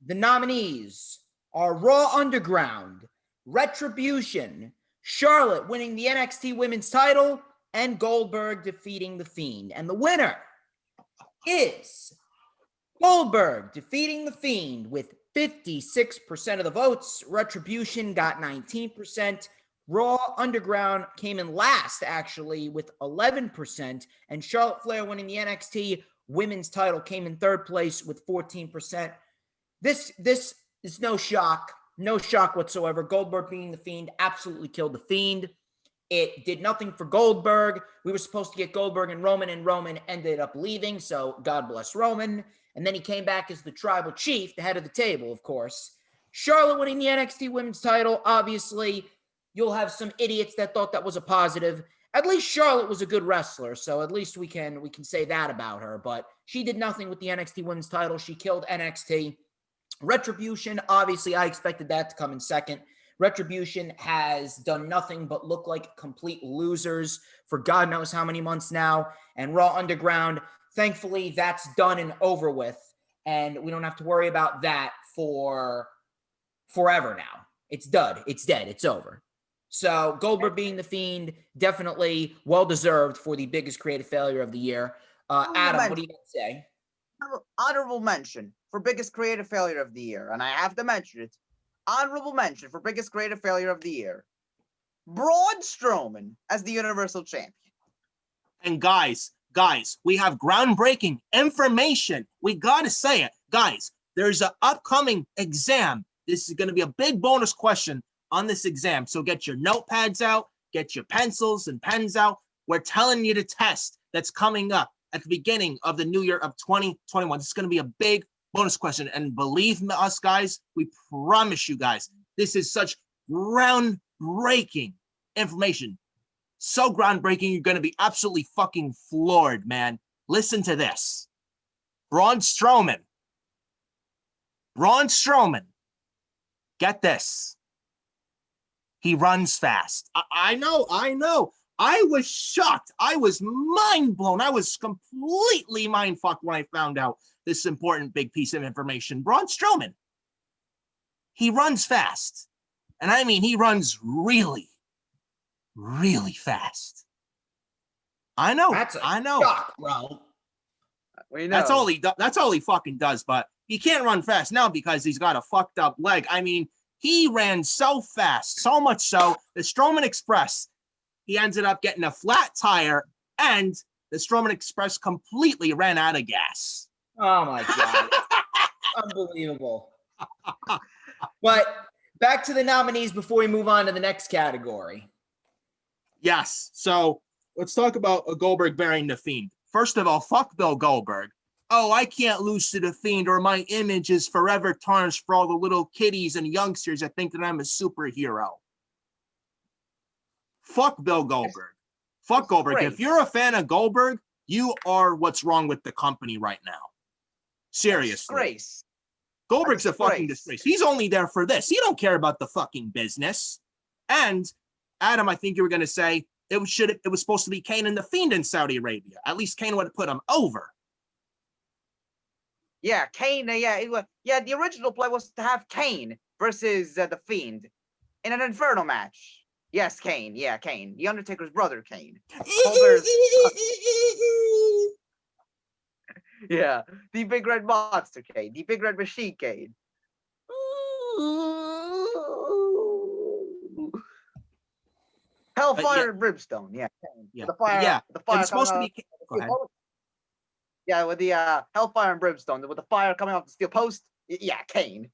The nominees are Raw Underground, Retribution, Charlotte winning the NXT Women's title, and Goldberg defeating The Fiend. And the winner is Goldberg defeating The Fiend with 56% of the votes. Retribution got 19%. Raw Underground came in last, actually, with 11%. And Charlotte Flair winning the NXT Women's title came in third place with 14%. This is no shock whatsoever. Goldberg being The Fiend absolutely killed The Fiend. It did nothing for Goldberg. We were supposed to get Goldberg and Roman ended up leaving, so God bless Roman. And then he came back as the tribal chief, the head of the table, of course. Charlotte winning the NXT Women's title, obviously, you'll have some idiots that thought that was a positive. At least Charlotte was a good wrestler, so at least we can say that about her. But she did nothing with the NXT Women's title. She killed NXT. Retribution, obviously, I expected that to come in second. Retribution has done nothing but look like complete losers for God knows how many months now. And Raw Underground, thankfully, that's done and over with. And we don't have to worry about that for forever now. It's dud. It's dead. It's over. So Goldberg being the Fiend, definitely well-deserved for the biggest creative failure of the year. Adam, what do you got to say? Honorable mention for biggest creative failure of the year, and I have to mention it. Honorable mention for biggest creative failure of the year. Braun Strowman as the Universal Champion. And guys, we have groundbreaking information. We got to say it. Guys, there's an upcoming exam. This is going to be a big bonus question on this exam. So get your notepads out, get your pencils and pens out. We're telling you the test that's coming up at the beginning of the new year of 2021. This is going to be a big bonus question. And believe us, guys, we promise you guys, this is such groundbreaking information. So groundbreaking, you're going to be absolutely fucking floored, man. Listen to this. Braun Strowman. Get this. He runs fast. I know. I was shocked. I was mind blown. I was completely mind fucked when I found out this important big piece of information. Braun Strowman. He runs fast. And I mean, he runs really, really fast. I know. I know. Shock, bro. We know. That's all he fucking does, but he can't run fast now because he's got a fucked up leg. I mean, he ran so fast, so much so, the Strowman Express, he ended up getting a flat tire, and the Strowman Express completely ran out of gas. Oh my God. Unbelievable. But back to the nominees before we move on to the next category. Yes. So let's talk about a Goldberg burying the Fiend. First of all, fuck Bill Goldberg. Oh, I can't lose to the Fiend or my image is forever tarnished for all the little kiddies and youngsters that think that I'm a superhero. Fuck Bill Goldberg. Fuck Goldberg. If you're a fan of Goldberg, you are what's wrong with the company right now. Seriously. Disgrace. Goldberg's a fucking disgrace. He's only there for this. He don't care about the fucking business. And Adam, I think you were going to say it was supposed to be Kane and the Fiend in Saudi Arabia. At least Kane would have put him over. Yeah, Kane. The original play was to have Kane versus the Fiend in an Inferno match. Yes, Kane. Yeah, Kane. The Undertaker's brother, Kane. Yeah, the Big Red Monster, Kane. The Big Red Machine, Kane. Hellfire and Brimstone. Yeah, Kane. Yeah, The fire. It was supposed to be. Go ahead. Yeah, with the Hellfire and Brimstone, with the fire coming off the steel post. Yeah, Kane.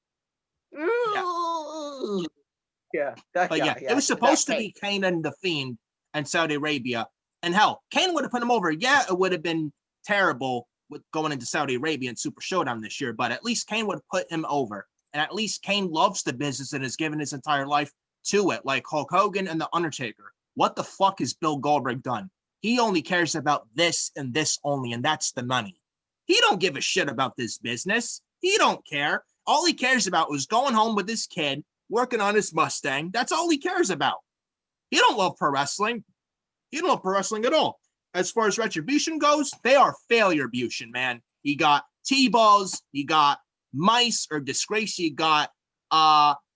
Yeah. It was supposed to be Kane and the Fiend and Saudi Arabia. And hell, Kane would have put him over. Yeah, it would have been terrible with going into Saudi Arabia and Super Showdown this year, but at least Kane would have put him over. And at least Kane loves the business and has given his entire life to it, like Hulk Hogan and The Undertaker. What the fuck has Bill Goldberg done? He only cares about this and this only, and that's the money. He don't give a shit about this business. He don't care. All he cares about was going home with his kid, working on his Mustang. That's all he cares about. He don't love pro wrestling. He don't love pro wrestling at all. As far as Retribution goes, they are failure-bution, man. You got T-balls, you got mice or disgrace, you got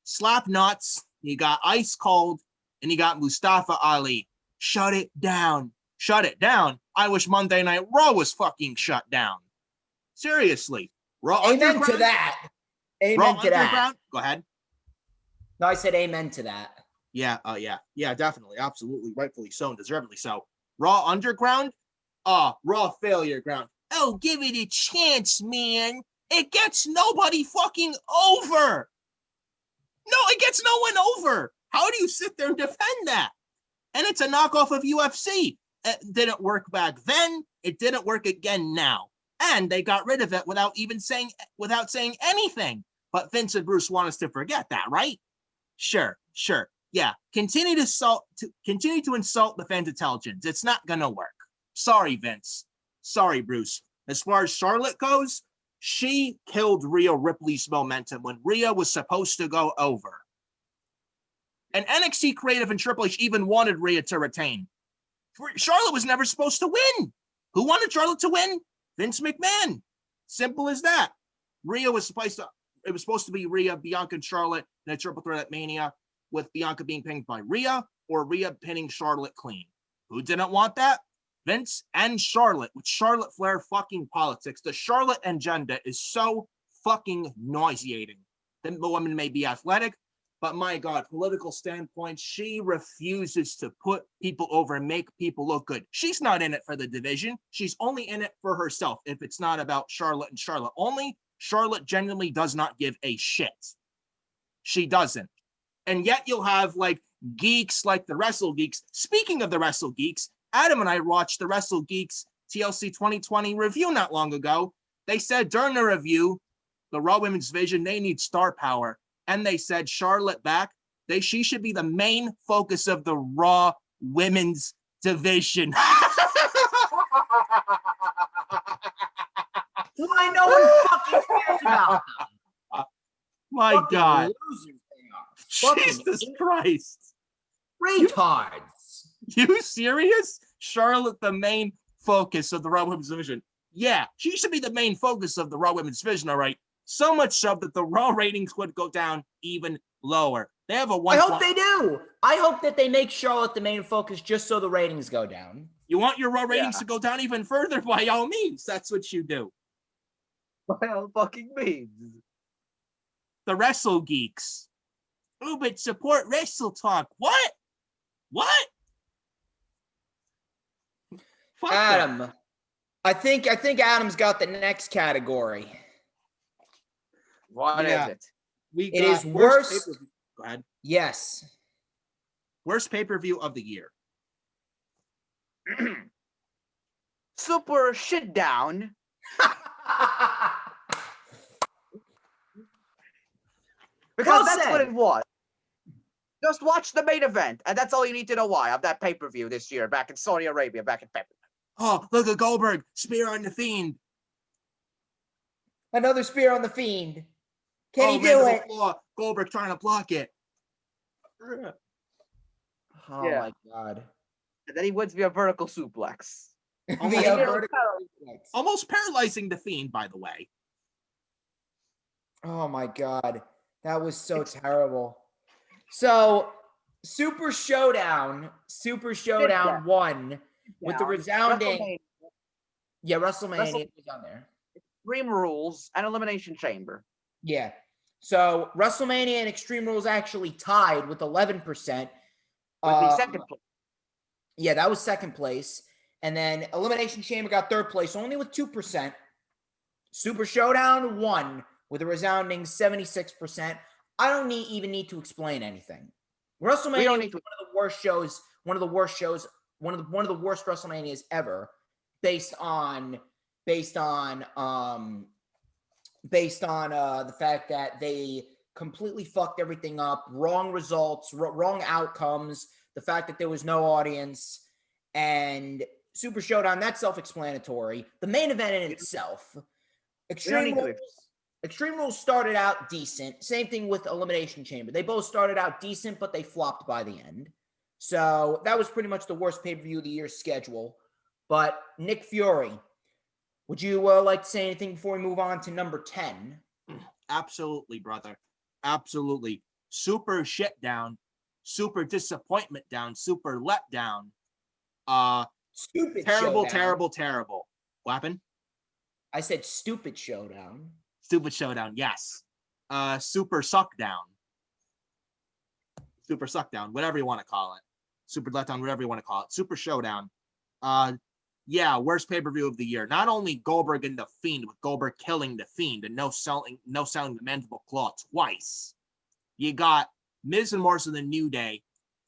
slap nuts, you got ice cold, and you got Mustafa Ali. Shut it down. Shut it down. I wish Monday Night Raw was fucking shut down. Seriously. Raw Amen to that. Amen to that. Go ahead. No, I said amen to that. Yeah, yeah, definitely, absolutely, rightfully so, and deservedly so. Raw Underground, Raw failure ground. Oh, give it a chance, man. It gets nobody fucking over. No, it gets no one over. How do you sit there and defend that? And it's a knockoff of UFC. It didn't work back then. It didn't work again now. And they got rid of it without saying anything. But Vince and Bruce want us to forget that, right? Sure. Yeah, continue to insult the fans' intelligence. It's not gonna work. Sorry, Vince. Sorry, Bruce. As far as Charlotte goes, she killed Rhea Ripley's momentum when Rhea was supposed to go over. And NXT Creative and Triple H even wanted Rhea to retain. Charlotte was never supposed to win. Who wanted Charlotte to win? Vince McMahon. Simple as that. Rhea was supposed to it was supposed to be Rhea, Bianca, and Charlotte in a triple threat at Mania, with Bianca being pinned by Rhea or Rhea pinning Charlotte clean. Who didn't want that? Vince and Charlotte, with Charlotte Flair fucking politics. The Charlotte agenda is so fucking nauseating. The woman may be athletic, but my God, political standpoint, she refuses to put people over and make people look good. She's not in it for the division. She's only in it for herself. If it's not about Charlotte and Charlotte only, Charlotte genuinely does not give a shit. She doesn't. And yet you'll have like geeks like the Wrestle Geeks. Speaking of the Wrestle Geeks, Adam and I watched the Wrestle Geeks TLC 2020 review not long ago. They said during the review, the Raw Women's Division, they need star power. And they said Charlotte back, she should be the main focus of the Raw Women's Division. Why no one fucking cares about them? My Fucking God. losers they are. Jesus Christ. Retards. You serious? Charlotte, the main focus of the Raw Women's Division. Yeah, she should be the main focus of the Raw Women's Division, all right. So much so that the Raw ratings would go down even lower. They have a one. I hope they do. I hope that they make Charlotte the main focus just so the ratings go down. You want your Raw ratings to go down even further? By all means, that's what you do. By all fucking means. The Wrestle Geeks. Oh, but support Wrestle Talk. What? What? Fuck Adam, them. I think Adam's got the next category. What is it? It is worst. Go ahead. Yes. Worst pay-per-view of the year. Super shit down. Because Well that's said. what it was. Just watch the main event, and that's all you need to know why of that pay-per-view this year back in Saudi Arabia, back in February. Oh, look at Goldberg. Spear on the Fiend. Another spear on the Fiend. Can he do mandible it? claw. Goldberg trying to block it. Oh Yeah. my God. And then he wins via vertical suplex. Via vertical suplex. Almost paralyzing the Fiend, by the way. Oh my God. That was so terrible. So Super Showdown won with the resounding. Yeah, WrestleMania was on there. Extreme Rules and Elimination Chamber. Yeah. So WrestleMania and Extreme Rules actually tied with 11%. With the second place. Yeah, that was second place. And then Elimination Chamber got third place, only with 2%. Super Showdown won with a resounding 76%. I don't even need to explain anything. WrestleMania was one of the worst shows, one of the worst WrestleManias ever, based on the fact that they completely fucked everything up, wrong results, wrong outcomes, the fact that there was no audience, and Super Showdown, that's self-explanatory. The main event in itself, Extreme Rules started out decent. Same thing with Elimination Chamber. They both started out decent, but they flopped by the end. So that was pretty much the worst pay-per-view of the year's schedule. But Nick Fury, would you like to say anything before we move on to number 10? Absolutely, brother. Absolutely. Super shit down. Super disappointment down. Super letdown. Stupid terrible, showdown. terrible. What happened? I said stupid showdown. Stupid showdown, yes. Super suck down. Super suck down, whatever you want to call it. Super letdown, whatever you want to call it. Super showdown. Yeah, worst pay-per-view of the year. Not only Goldberg and the Fiend, with Goldberg killing the Fiend and no selling the mandible claw twice. You got Miz and Morrison, the New Day.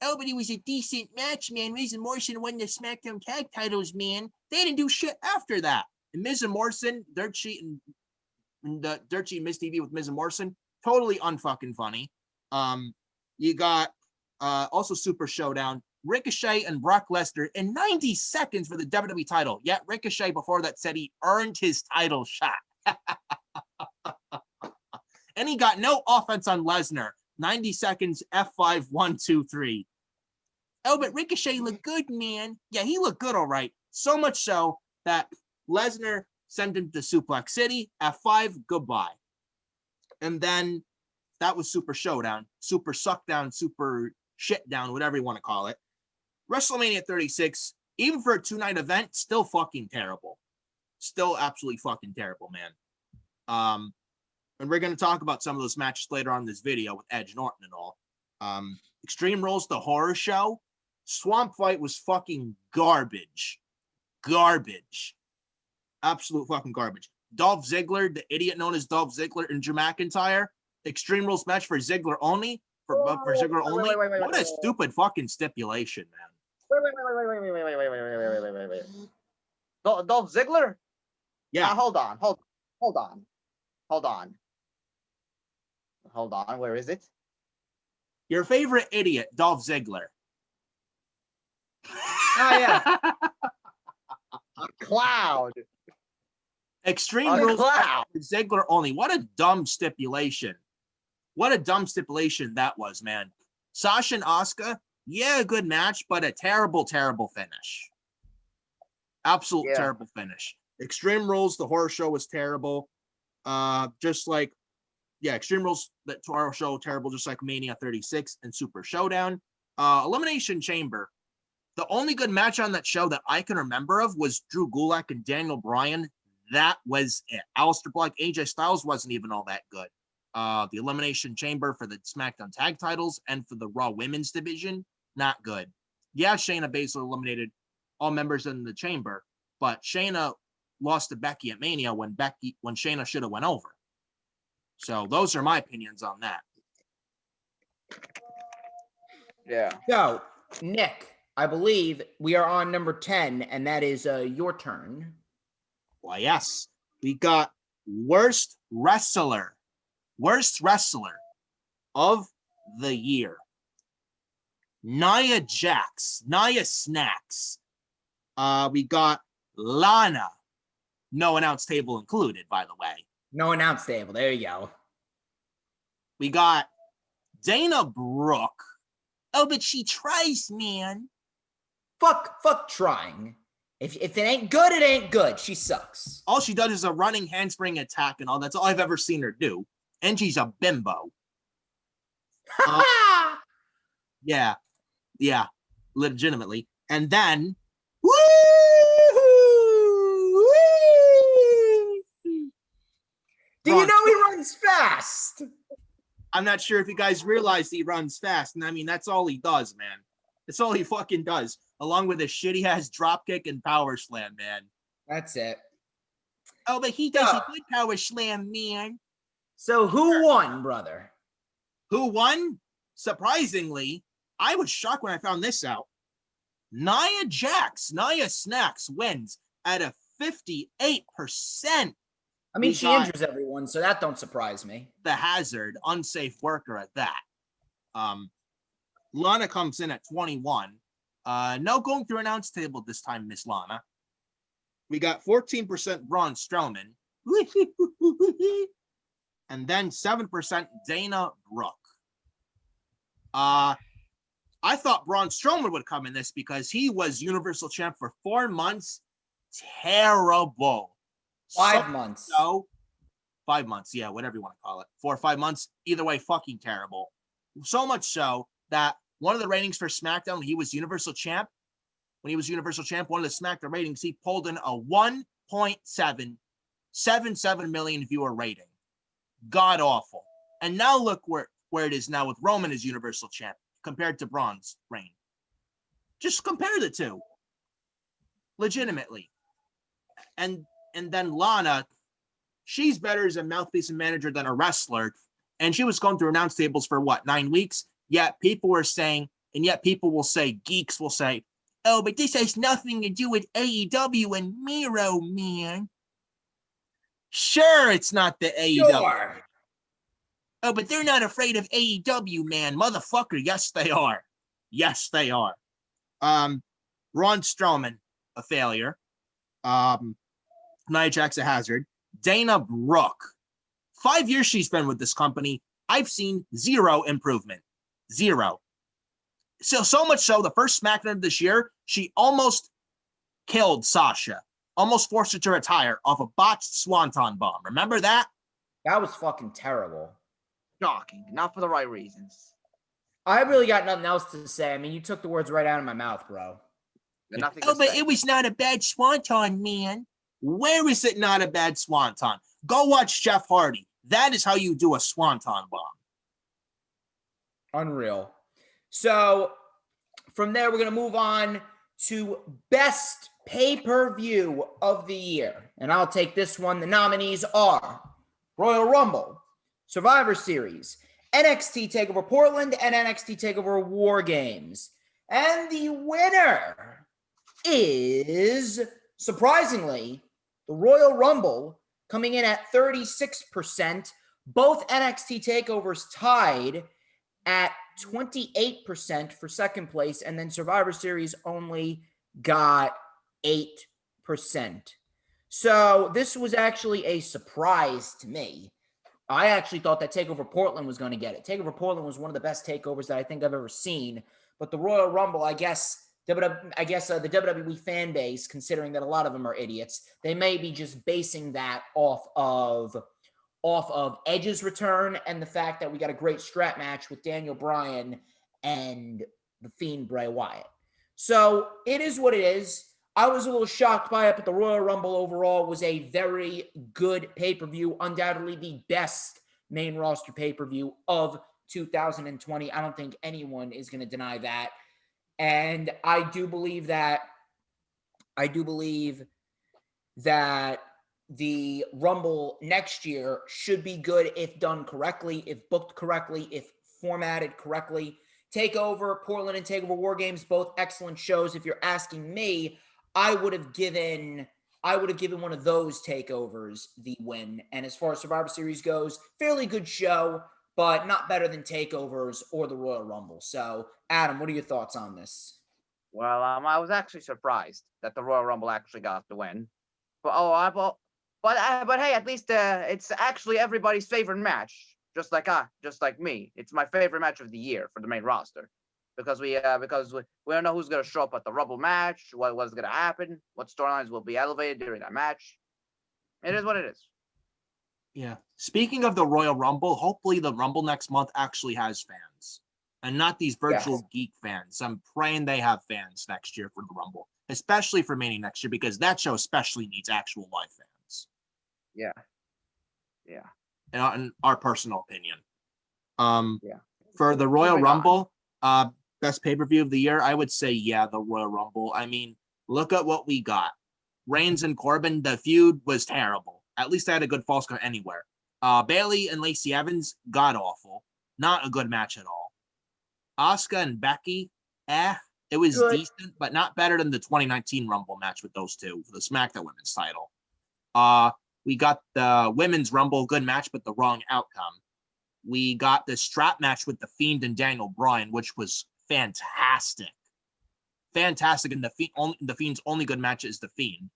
Oh, but it was a decent match, man. Miz and Morrison won the SmackDown tag titles, man. They didn't do shit after that. And Miz and Morrison, Dirt Sheet Miz TV with Miz and Morrison, totally unfucking funny. You got also Super Showdown, Ricochet and Brock Lesnar in 90 seconds for the WWE title. Yet Ricochet before that said he earned his title shot. And he got no offense on Lesnar. 90 seconds, F5, 1, 2, 3. Oh, but Ricochet looked good, man. Yeah, he looked good, all right. So much so that Lesnar sent him to Suplex City. F5, goodbye. And then that was Super Showdown, Super Suckdown, Super Shitdown, whatever you want to call it. WrestleMania 36, even for a 2-night event, still fucking terrible. Still absolutely fucking terrible, man. And we're going to talk about some of those matches later on in this video with Edge, Norton, and all. Extreme Rules, the horror show. Swamp Fight was fucking garbage. Garbage. Absolute fucking garbage. Dolph Ziggler, the idiot known as Dolph Ziggler, and Drew McIntyre. Extreme Rules match for Ziggler only. For Ziggler only. What a stupid fucking stipulation, man. Wait. Dolph Ziggler? Yeah. Hold on. Where is it? Your favorite idiot, Dolph Ziggler. Oh, yeah. A cloud. Extreme A Rules cloud. Ziggler only. What a dumb stipulation. What a dumb stipulation that was, man. Sasha and Asuka, yeah, a good match, but a terrible, terrible finish. Absolute terrible finish. Extreme Rules, the horror show was terrible. Extreme Rules, the horror show, terrible, just like Mania 36 and Super Showdown. Elimination Chamber. The only good match on that show that I can remember of was Drew Gulak and Daniel Bryan. That was it. Aleister Black, AJ Styles wasn't even all that good. The Elimination Chamber for the SmackDown Tag Titles and for the Raw Women's Division, not good. Yeah, Shayna Baszler eliminated all members in the Chamber, but Shayna lost to Becky at Mania when Shayna should have went over. So those are my opinions on that. Yeah. So, Nick, I believe we are on number 10, and that is your turn. Why, yes. We got Worst Wrestler of the Year. Nia Snax. We got Lana. No announce table included, by the way. No announce table. There you go. We got Dana Brooke. Oh, but she tries, man. Fuck trying. If it ain't good, it ain't good. She sucks. All she does is a running handspring attack and all. That's all I've ever seen her do. And she's a bimbo. Yeah, legitimately. And then, do you know he runs fast? I'm not sure if you guys realize he runs fast. And I mean, that's all he does, man. That's all he fucking does. Along with his shitty ass dropkick and power slam, man. That's it. Oh, but he does a good power slam, man. So who won, brother? Who won? Surprisingly, I was shocked when I found this out. Nia Snax wins at a 58%. I mean, she injures everyone, so that don't surprise me. The Hazard, unsafe worker at that. Lana comes in at 21. No going through announce table this time, Miss Lana. We got 14% Braun Strowman. And then 7% Dana Brooke. I thought Braun Strowman would come in this because he was Universal Champ for 4 months. Terrible. 5 months. So, 5 months, yeah, whatever you want to call it. 4 or 5 months, either way, fucking terrible. So much so that one of the ratings for SmackDown when he was Universal Champ, one of the SmackDown ratings, he pulled in a 1.77 million viewer rating. God awful. And now look where it is now with Roman as Universal Champ compared to Braun's reign. Just compare the two. Legitimately. And then Lana, she's better as a mouthpiece and manager than a wrestler. And she was going through announce tables for 9 weeks? Yet people will say, geeks will say, oh, but this has nothing to do with AEW and Miro, man. Sure, it's not the AEW. Sure. Oh, but they're not afraid of AEW, man. Motherfucker, yes, they are. Yes, they are. Braun Strowman, a failure. Nia Jax, a hazard. Dana Brooke. 5 years she's been with this company. I've seen zero improvement. Zero. So much so, the first SmackDown of this year, she almost killed Sasha. Almost forced her to retire off a botched Swanton bomb. Remember that? That was fucking terrible. Shocking. Not for the right reasons. I really got nothing else to say. I mean, you took the words right out of my mouth, bro. Nothing Oh, to but say. it was not a bad swanton, man. Where is it not a bad swanton? Go watch Jeff Hardy. That is how you do a swanton bomb. Unreal. So from there, we're going to move on to best pay-per-view of the year. And I'll take this one. The nominees are Royal Rumble, Survivor Series, NXT TakeOver Portland, and NXT TakeOver War Games. And the winner is, surprisingly, the Royal Rumble, coming in at 36%. Both NXT TakeOvers tied at 28% for second place, and then Survivor Series only got 8%. So this was actually a surprise to me. I actually thought that TakeOver Portland was going to get it. TakeOver Portland was one of the best takeovers that I think I've ever seen. But the Royal Rumble, I guess the WWE fan base, considering that a lot of them are idiots, they may be just basing that off of Edge's return and the fact that we got a great strap match with Daniel Bryan and the Fiend Bray Wyatt. So it is what it is. I was a little shocked by it, but the Royal Rumble overall was a very good pay-per-view, undoubtedly the best main roster pay-per-view of 2020. I don't think anyone is going to deny that. And I do believe that the Rumble next year should be good if done correctly, if booked correctly, if formatted correctly. TakeOver Portland and TakeOver War Games, both excellent shows. If you're asking me, I would have given one of those takeovers the win. And as far as Survivor Series goes, fairly good show, but not better than takeovers or the Royal Rumble. So, Adam, what are your thoughts on this? Well, I was actually surprised that the Royal Rumble actually got the win. But but hey, at least it's actually everybody's favorite match, just like me. It's my favorite match of the year for the main roster, because we don't know who's gonna show up at the Rumble match, what's gonna happen, what storylines will be elevated during that match. It is what it is. Yeah. Speaking of the Royal Rumble, hopefully the Rumble next month actually has fans and not these virtual geek fans. I'm praying they have fans next year for the Rumble, especially for Mania next year, because that show especially needs actual live fans. Yeah. In our personal opinion. Yeah. For the Royal Moving Rumble, best pay-per-view of the year, I would say, the Royal Rumble. I mean, look at what we got. Reigns and Corbin, the feud was terrible. At least I had a good false count anywhere. Bayley and Lacey Evans, god-awful. Not a good match at all. Asuka and Becky, it was Good. decent, but not better than the 2019 Rumble match with those two for the SmackDown Women's title. We got the Women's Rumble, good match, but the wrong outcome. We got the strap match with the Fiend and Daniel Bryan, which was fantastic. Fantastic, and the Fiend's only good match is the Fiend.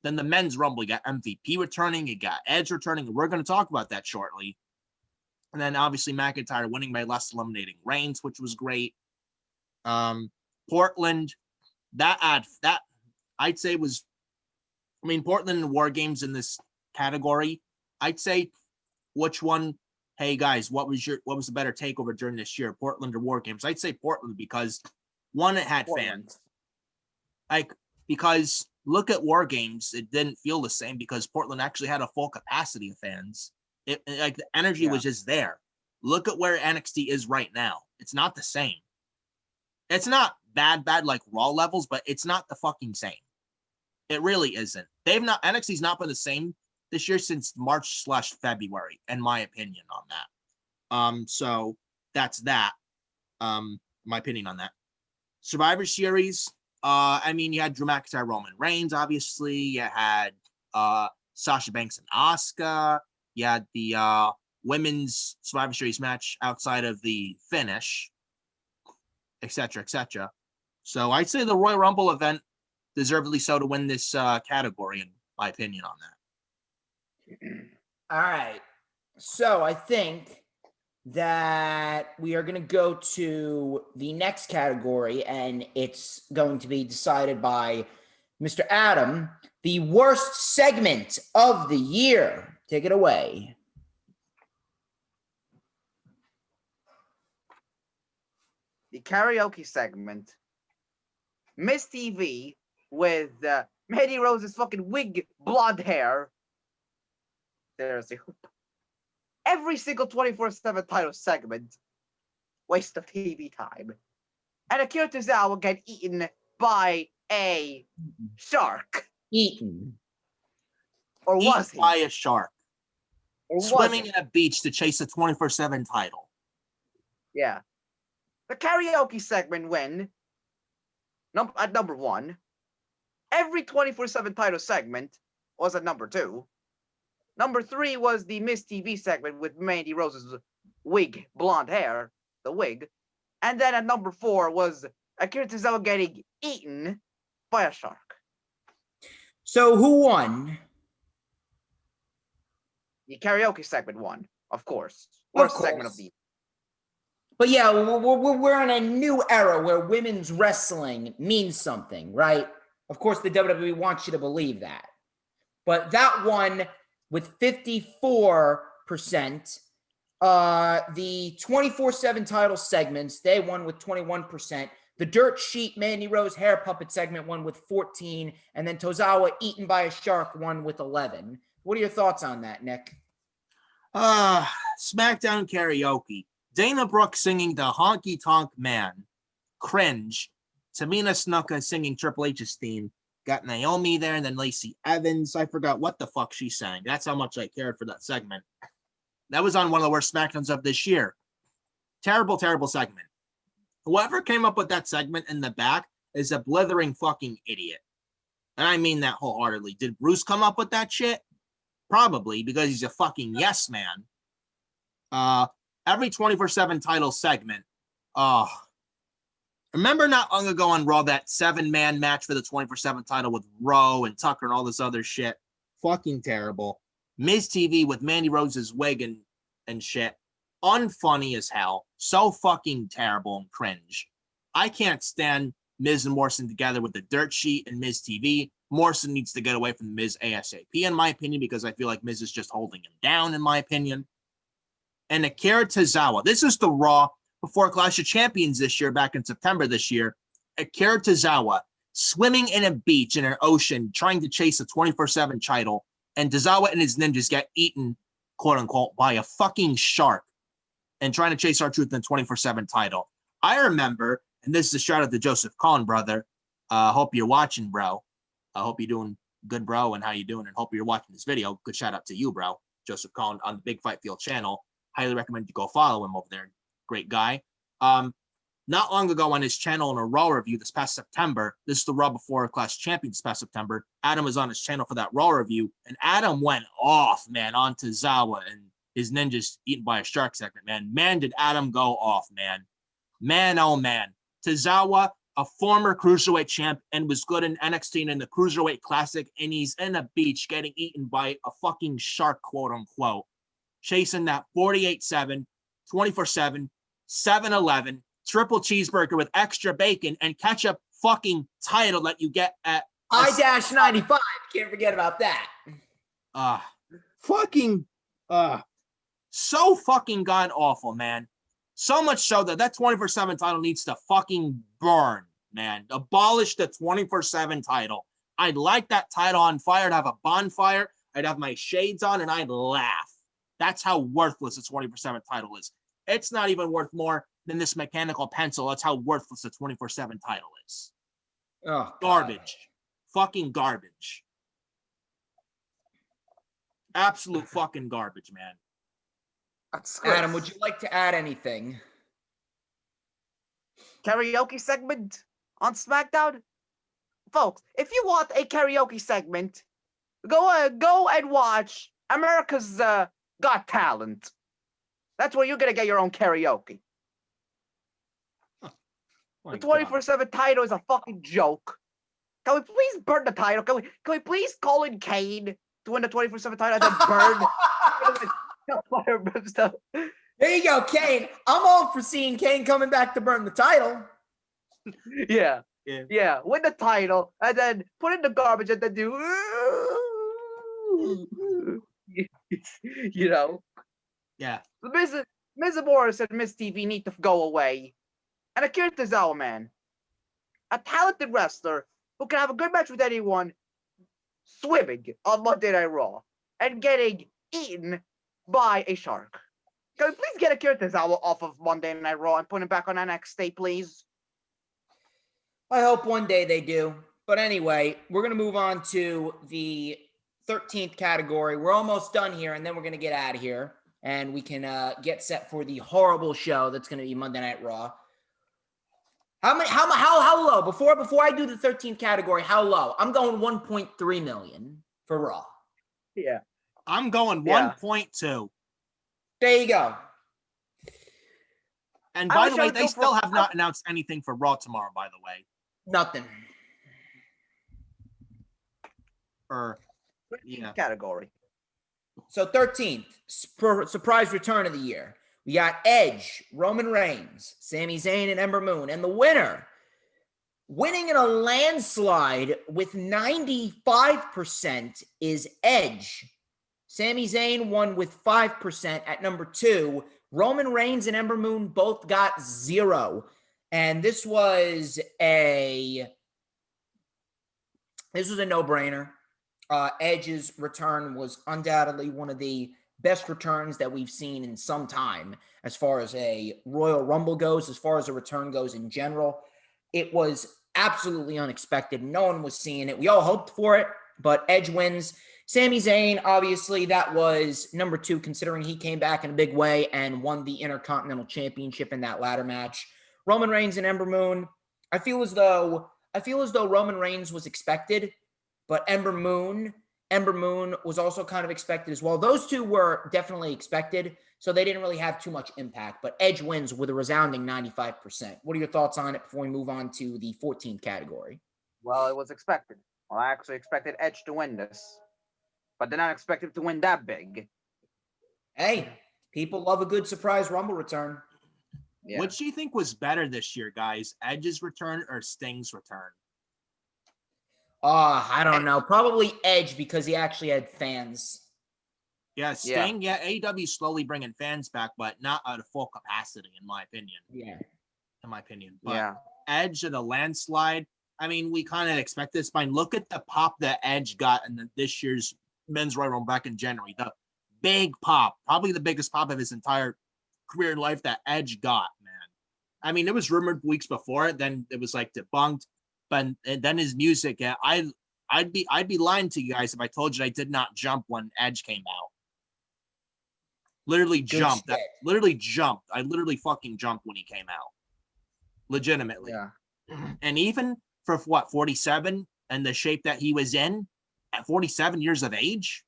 Then the Men's Rumble, you got MVP returning, you got Edge returning, and we're going to talk about that shortly. And then obviously McIntyre winning by less, eliminating Reigns, which was great. Portland, that I'd say was, Portland and War Games in this category. I'd say which one, hey guys, what was the better takeover during this year, Portland or War Games? I'd say Portland because one, it had fans. Because look at War Games, it didn't feel the same because Portland actually had a full capacity of fans. The energy was just there. Look at where NXT is right now. It's not the same. It's not bad like Raw levels, but it's not the fucking same. It really isn't. NXT's not been the same this year since March/February, in my opinion on that. So that's that. My opinion on that. Survivor Series. You had Drew McIntyre, Roman Reigns, obviously. You had Sasha Banks and Asuka. You had the women's Survivor Series match outside of the finish, etc., etc. So I'd say the Royal Rumble event deservedly so to win this category, in my opinion on that. All right. So I think that we are going to go to the next category, and it's going to be decided by Mr. Adam, the worst segment of the year. Take it away. the karaoke segment, Miss TV with Mandy Rose's fucking wig, blonde hair. Seriously, every single 24/7 title segment, waste of TV time. And Akira Tozawa get eaten by a shark. Eaten. Or was he? By a shark. Or Swimming was in a beach to chase a 24/7 title. Yeah. The karaoke segment win at number 1. Every 24/7 title segment was at number 2. Number 3 was the Miss TV segment with Mandy Rose's wig, blonde hair, the wig. And then at number 4 was Akira Tozawa getting eaten by a shark. So who won? The karaoke segment won, of course. Of Worst segment of course. the. But yeah, we're in a new era where women's wrestling means something, right? Of course, the WWE wants you to believe that. But that one with 54%. The 24/7 title segments, they won with 21%. The Dirt Sheet Mandy Rose hair puppet segment won with 14. And then Tozawa eaten by a shark won with 11. What are your thoughts on that, Nick? SmackDown karaoke. Dana Brooke singing the Honky Tonk Man. Cringe. Tamina Snuka singing Triple H's theme. Got Naomi there and then Lacey Evans. I forgot what the fuck she sang. That's how much I cared for that segment. That was on one of the worst SmackDowns of this year. Terrible, terrible segment. Whoever came up with that segment in the back is a blithering fucking idiot. And I mean that wholeheartedly. Did Bruce come up with that shit? Probably, because he's a fucking yes man. Every 24/7 title segment. Remember not long ago on Raw that 7-man match for the 24/7 title with Rowe and Tucker and all this other shit? Fucking terrible. Miz TV with Mandy Rose's wig and shit. Unfunny as hell. So fucking terrible and cringe. I can't stand Miz and Morrison together with the Dirt Sheet and Miz TV. Morrison needs to get away from Miz ASAP, in my opinion, because I feel like Miz is just holding him down, in my opinion. And Akira Tozawa. This is the Raw before Clash of Champions this year, back in September this year. Akira Tozawa swimming in a beach in an ocean trying to chase a 24/7 title. And Tozawa and his ninjas get eaten, quote unquote, by a fucking shark and trying to chase R-Truth in the 24/7 title. I remember, and this is a shout out to Joseph Collin, brother. Hope you're watching, bro. I hope you're doing good, bro, and how you doing, and hope you're watching this video. Good shout out to you, bro. Joseph Collin on the Big Fight Field channel. Highly recommend you go follow him over there. Great guy. Not long ago on his channel in a Raw review this past September, this is the Raw before Clash of Champions this past September, Adam was on his channel for that Raw review, and Adam went off, man, on Tozawa and his ninjas eaten by a shark segment, man. Man, did Adam go off, man. Man, oh, man. Tozawa, a former Cruiserweight champ, and was good in NXT and in the Cruiserweight Classic, and he's in a beach getting eaten by a fucking shark, quote unquote, chasing that 48/7, 24/7, 7-Eleven, triple cheeseburger with extra bacon and ketchup fucking title that you get at I-95. Can't forget about that. So fucking god awful, man. So much so that 24/7 title needs to fucking burn, man. Abolish the 24/7 title. I'd like that title on fire. I'd have a bonfire. I'd have my shades on and I'd laugh. That's how worthless the 24/7 title is. It's not even worth more than this mechanical pencil. That's how worthless the 24/7 title is. Oh, garbage. Fucking garbage. Absolute fucking garbage, man. Adam, would you like to add anything? Karaoke segment on SmackDown? Folks, if you want a karaoke segment, go and watch America's Got Talent. That's where you're going to get your own karaoke. The 24/7 title is a fucking joke. Can we please burn the title? Can we please call in Kane to win the 24/7 title and then burn? There you go, Kane. I'm all for seeing Kane coming back to burn the title. Yeah. Win the title and then put in the garbage and then do, you know. Yeah. Miz and Morris and Miss TV need to go away. and Akira Tozawa, man. A talented wrestler who can have a good match with anyone, swimming on Monday Night Raw and getting eaten by a shark. Can we please get Akira Tozawa off of Monday Night Raw and put him back on NXT, please? I hope one day they do. But anyway, we're going to move on to the 13th category. We're almost done here, and then we're going to get out of here. And we can get set for the horrible show that's going to be Monday Night Raw. How low? Before I do the 13th category, how low? I'm going 1.3 million for Raw. Yeah. I'm going 1.2. There you go. And by the way, they still have not announced anything for Raw tomorrow, by the way. Nothing. Yeah. Category. So 13th, surprise return of the year. We got Edge, Roman Reigns, Sami Zayn, and Ember Moon. And the winner, winning in a landslide with 95%, is Edge. Sami Zayn won with 5% at number 2. Roman Reigns and Ember Moon both got 0. And this was a no-brainer. Edge's return was undoubtedly one of the best returns that we've seen in some time as far as a Royal Rumble goes, as far as a return goes in general. It was absolutely unexpected. No one was seeing it. We all hoped for it, but Edge wins. Sami Zayn, obviously, that was number 2, considering he came back in a big way and won the Intercontinental Championship in that ladder match. Roman Reigns and Ember Moon, I feel as though Roman Reigns was expected, but Ember Moon was also kind of expected as well. Those two were definitely expected, so they didn't really have too much impact. But Edge wins with a resounding 95%. What are your thoughts on it before we move on to the 14th category? Well, it was expected. Well, I actually expected Edge to win this, but did not expect him to win that big. Hey, people love a good surprise Rumble return. Yeah. What do you think was better this year, guys? Edge's return or Sting's return? I don't know. Probably Edge because he actually had fans. Yeah, Sting, yeah, AEW slowly bringing fans back, but not at a full capacity, in my opinion. Yeah. In my opinion. But Edge at a landslide, I mean, we kind of expect this. Fine. Look at the pop that Edge got in this year's Men's Royal Rumble back in January. The big pop, probably the biggest pop of his entire career in life that Edge got, man. I mean, it was rumored weeks before it, then it was like debunked. But then his music, I'd be lying to you guys if I told you I did not jump when Edge came out. Literally jumped. I literally fucking jumped when he came out. Legitimately. Yeah. And even for what, 47 and the shape that he was in at 47 years of age.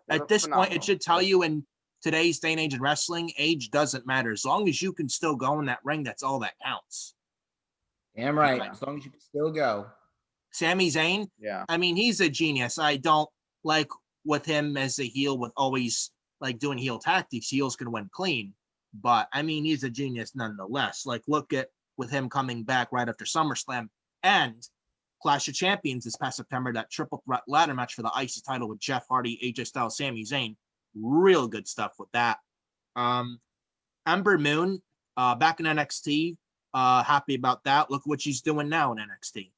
At this point, it should tell you in today's day and age in wrestling, age doesn't matter. As long as you can still go in that ring, that's all that counts. Damn right. As long as you can still go. Sami Zayn, I mean, he's a genius. I don't like with him as a heel with always like doing heel tactics. Heels can win clean. But I mean, he's a genius nonetheless. Like, look at with him coming back right after SummerSlam and Clash of Champions this past September, that triple threat ladder match for the IC title with Jeff Hardy, AJ Styles, Sami Zayn. Real good stuff with that. Ember Moon, back in NXT. Happy about that. Look what she's doing now in NXT.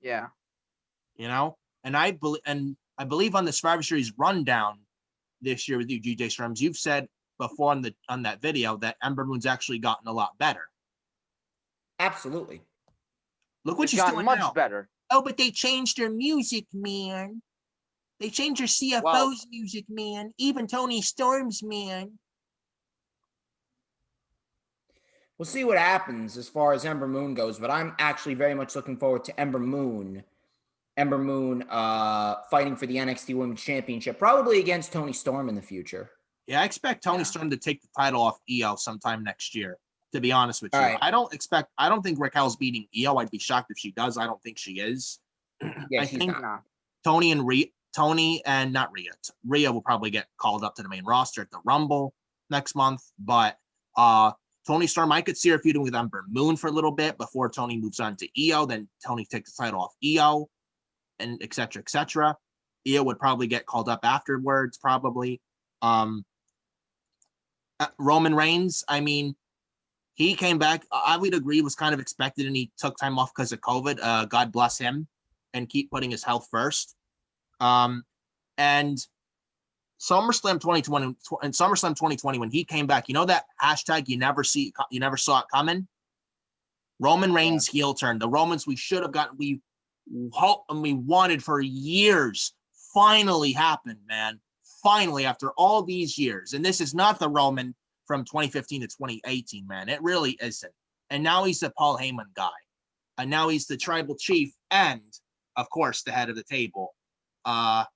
Yeah. You know, and I believe on the Survivor Series rundown this year with you, GJ Strums, you've said before on that video that Ember Moon's actually gotten a lot better. Absolutely. Look what she's doing much now. Better. Oh, but they changed her music, man. They changed her CFO's music, man. Even Tony Storm's, man. We'll see what happens as far as Ember Moon goes, but I'm actually very much looking forward to Ember Moon fighting for the NXT Women's Championship, probably against Tony Storm in the future. Yeah, I expect Tony Storm to take the title off Io sometime next year, to be honest with you. Right. I don't think Raquel's beating Io. I'd be shocked if she does. I don't think she is. Yeah, I think Rhea will probably get called up to the main roster at the Rumble next month, but Tony Storm, I could see her feuding with Ember Moon for a little bit before Tony moves on to Io. Then Tony takes the title off Io, and et cetera, et cetera. Io would probably get called up afterwards, probably. Roman Reigns, I mean, He came back. I would agree, was kind of expected, and he took time off because of COVID. God bless him, and keep putting his health first. And SummerSlam 2020 and SummerSlam 2020, when he came back, you know that hashtag you never saw it coming. Roman Reigns heel turn. The Romans we should have gotten, we hoped and we wanted for years, finally happened, man. Finally, after all these years, and this is not the Roman from 2015 to 2018, man. It really isn't. And now he's the Paul Heyman guy. And now he's the tribal chief and, of course, the head of the table. I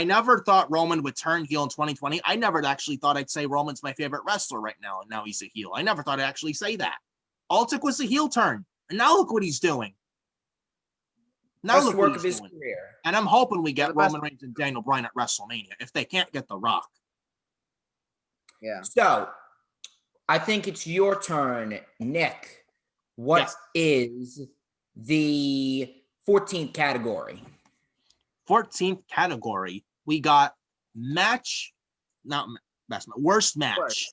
never thought Roman would turn heel in 2020. I never actually thought I'd say Roman's my favorite wrestler right now, and now he's a heel. I never thought I'd actually say that. All it took was the heel turn, and now look what he's doing. Now Best look work what of he's his doing. career. And I'm hoping we get The best- Roman Reigns and Daniel Bryan at WrestleMania if they can't get The Rock. Yeah. So, I think it's your turn, Nick. What is the 14th category? 14th category, we got worst match.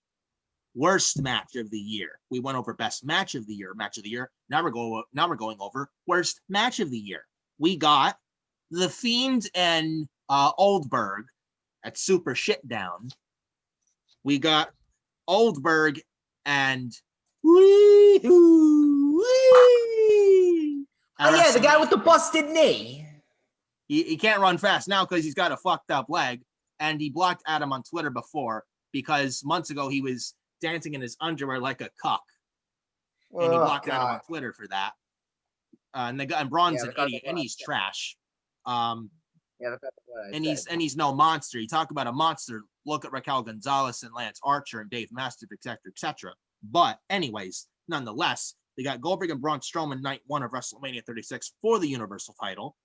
Worst match of the year. We went over best match of the year. Now we're going over worst match of the year. We got The Fiend and Oldberg at Super Shitdown. We got Oldberg and Oh yeah, the guy with the busted knee. He can't run fast now because he's got a fucked up leg, and he blocked Adam on Twitter before because months ago he was dancing in his underwear like a cuck, and he blocked Adam on Twitter for that. And Braun's an idiot, and he's trash. And he's no monster. You talk about a monster. Look at Raquel Gonzalez and Lance Archer and Dave Mastiff, etc., etc. But anyways, nonetheless, they got Goldberg and Braun Strowman night 1 of WrestleMania 36 for the Universal title.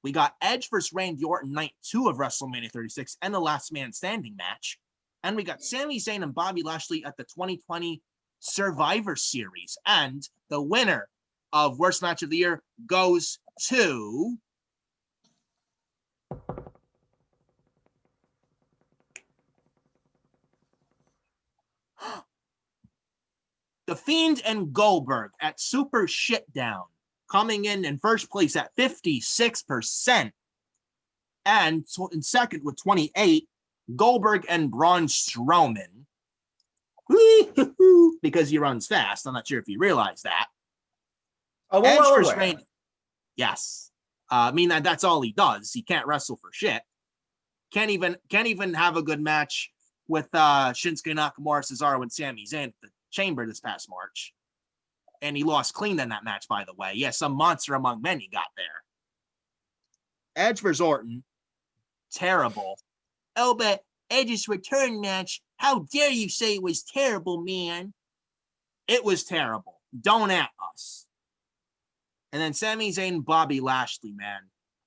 We got Edge versus Randy Orton night 2 of WrestleMania 36 and the Last Man Standing match. And we got Sami Zayn and Bobby Lashley at the 2020 Survivor Series. And the winner of Worst Match of the Year goes to The Fiend and Goldberg at Super Shitdown, coming in first place at 56%. And in second with 28, Goldberg and Braun Strowman. Because he runs fast. I'm not sure if you realize that. Oh, Edge well, versus Randy. Yes. I mean, that's all he does. He can't wrestle for shit. Can't even have a good match with Shinsuke Nakamura, Cesaro, and Sami Zayn at the Chamber this past March. And he lost clean in that match, by the way. Yeah, some monster among men he got there. Edge versus Orton. Terrible. Oh, but Edge's return match, how dare you say it was terrible, man? It was terrible. Don't at us. And then Sami Zayn, Bobby Lashley, man.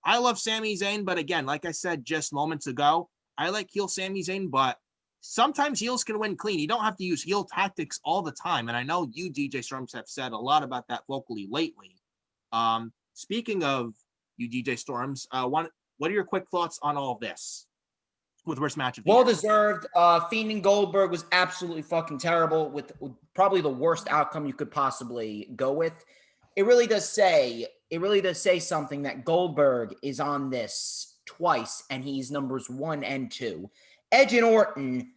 I love Sami Zayn, but again, like I said just moments ago, I like heel Sami Zayn, but sometimes heels can win clean. You don't have to use heel tactics all the time. And I know you, DJ Storms, have said a lot about that vocally lately. Speaking of you, DJ Storms, what are your quick thoughts on all of this with worst match of the year? Well deserved. Fiend and Goldberg was absolutely fucking terrible with probably the worst outcome you could possibly go with. It really does say something that Goldberg is on this twice and he's numbers 1 and 2. Edge and Orton,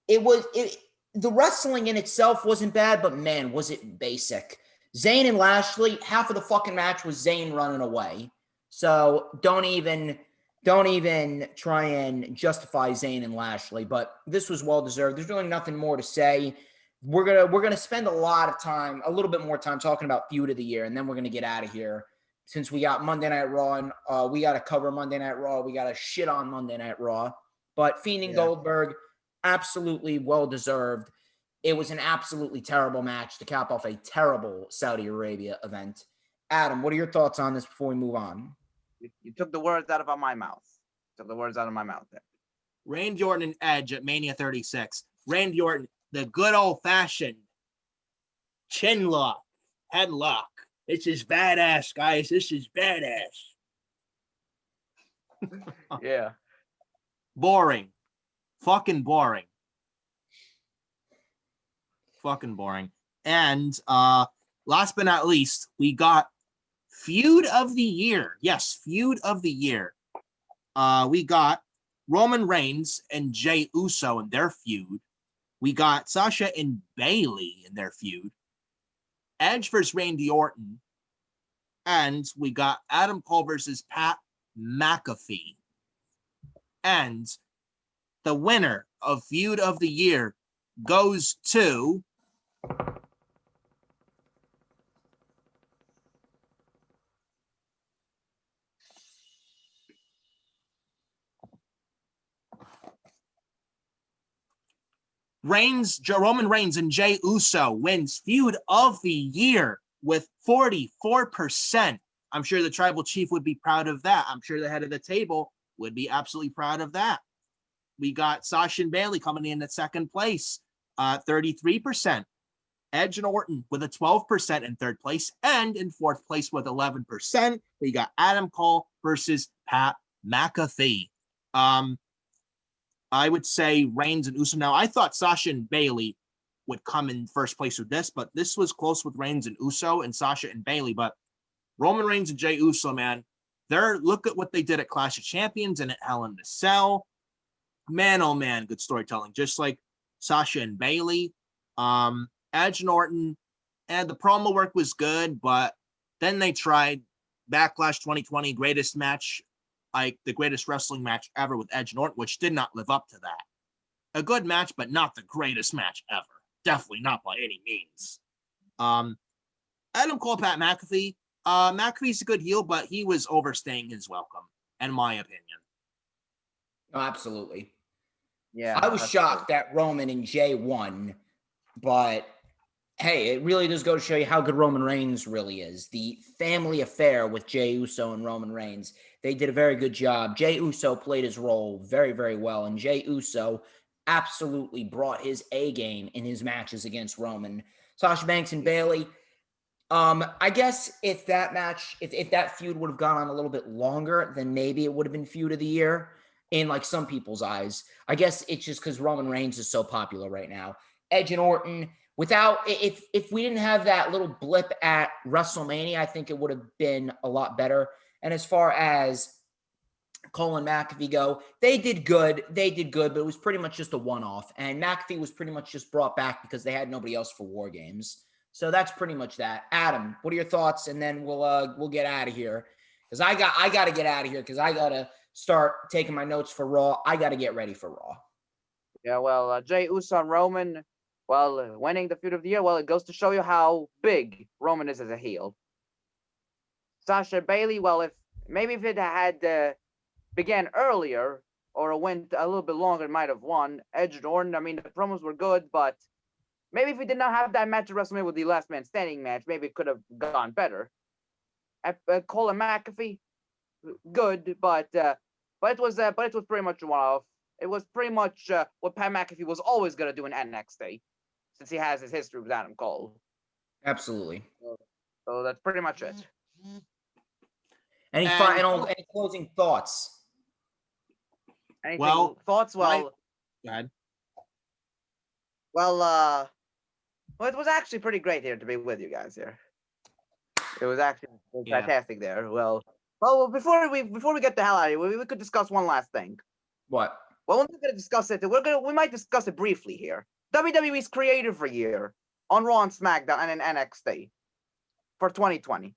the wrestling in itself wasn't bad, but man, was it basic. Zayn and Lashley, half of the fucking match was Zayn running away. So don't even try and justify Zayn and Lashley, but this was well deserved. There's really nothing more to say. We're gonna spend a little bit more time talking about Feud of the Year, and then we're gonna get out of here. Since we got Monday Night Raw, and we got to cover Monday Night Raw. We got to shit on Monday Night Raw. But Fiend and Goldberg, absolutely well-deserved. It was an absolutely terrible match to cap off a terrible Saudi Arabia event. Adam, what are your thoughts on this before we move on? You took the words out of my mouth. Took the words out of my mouth there. Randy Orton and Edge at Mania 36. Randy Orton, the good old-fashioned chin lock, head lock. This is badass, guys. This is badass. Yeah. Boring. Fucking boring. Fucking boring. And last but not least, we got Feud of the Year. Yes, Feud of the Year. We got Roman Reigns and Jey Uso in their feud. We got Sasha and Bayley in their feud. Edge versus Randy Orton. And we got Adam Cole versus Pat McAfee. And the winner of Feud of the Year goes to Roman Reigns and Jey Uso wins Feud of the Year with 44%. I'm sure the Tribal Chief would be proud of that. I'm sure the head of the table would be absolutely proud of that. We got Sasha and Bayley coming in at second place, 33%. Edge and Orton with a 12% in third place, and in fourth place with 11%. We got Adam Cole versus Pat McAfee. I would say Reigns and Uso. Now, I thought Sasha and Bayley would come in first place with this, but this was close with Reigns and Uso and Sasha and Bayley. But Roman Reigns and Jey Uso, man, look at what they did at Clash of Champions and at Hell in a Cell. Man, oh man, good storytelling. Just like Sasha and Bayley, Edge and Orton, and the promo work was good, but then they tried Backlash 2020 greatest match, like the greatest wrestling match ever with Edge and Orton, which did not live up to that. A good match, but not the greatest match ever. Definitely not by any means. Adam Cole, Pat McAfee. McAfee's a good heel, but he was overstaying his welcome, in my opinion. Oh, absolutely. Yeah. I was shocked that Roman and Jey won, but hey, it really does go to show you how good Roman Reigns really is. The family affair with Jey Uso and Roman Reigns, they did a very good job. Jey Uso played his role very, very well, and Jey Uso absolutely brought his A game in his matches against Roman. Sasha Banks and Bayley, I guess if that match, if that feud would have gone on a little bit longer, then maybe it would have been Feud of the Year in like some people's eyes. I guess it's just because Roman Reigns is so popular right now. Edge and Orton, if we didn't have that little blip at WrestleMania, I think it would have been a lot better. And as far as Cole and McAfee go, they did good, but it was pretty much just a one-off. And McAfee was pretty much just brought back because they had nobody else for War Games. So that's pretty much that. Adam, what are your thoughts? And then we'll get out of here because I got to get out of here because I got to start taking my notes for Raw. I got to get ready for Raw. Yeah, well, Jey Uso and Roman, well, winning the Feud of the Year, well, it goes to show you how big Roman is as a heel. Sasha Bayley, well, if it had began earlier or went a little bit longer, it might have won. Edge and Orton, I mean, the promos were good, but maybe if we did not have that match at WrestleMania with the Last Man Standing match, maybe it could have gone better. Cole and McAfee, good, but it was pretty much a one-off. It was pretty much what Pat McAfee was always gonna do in NXT, since he has his history with Adam Cole. Absolutely. So that's pretty much it. Any closing thoughts? Thoughts? Go ahead. Well, it was actually pretty great here to be with you guys here. It was actually fantastic there. Well, before we get the hell out of here, we could discuss one last thing. What? Well, we're not going to discuss it. We might discuss it briefly here. WWE's Creative Year on Raw and SmackDown and in NXT for 2020.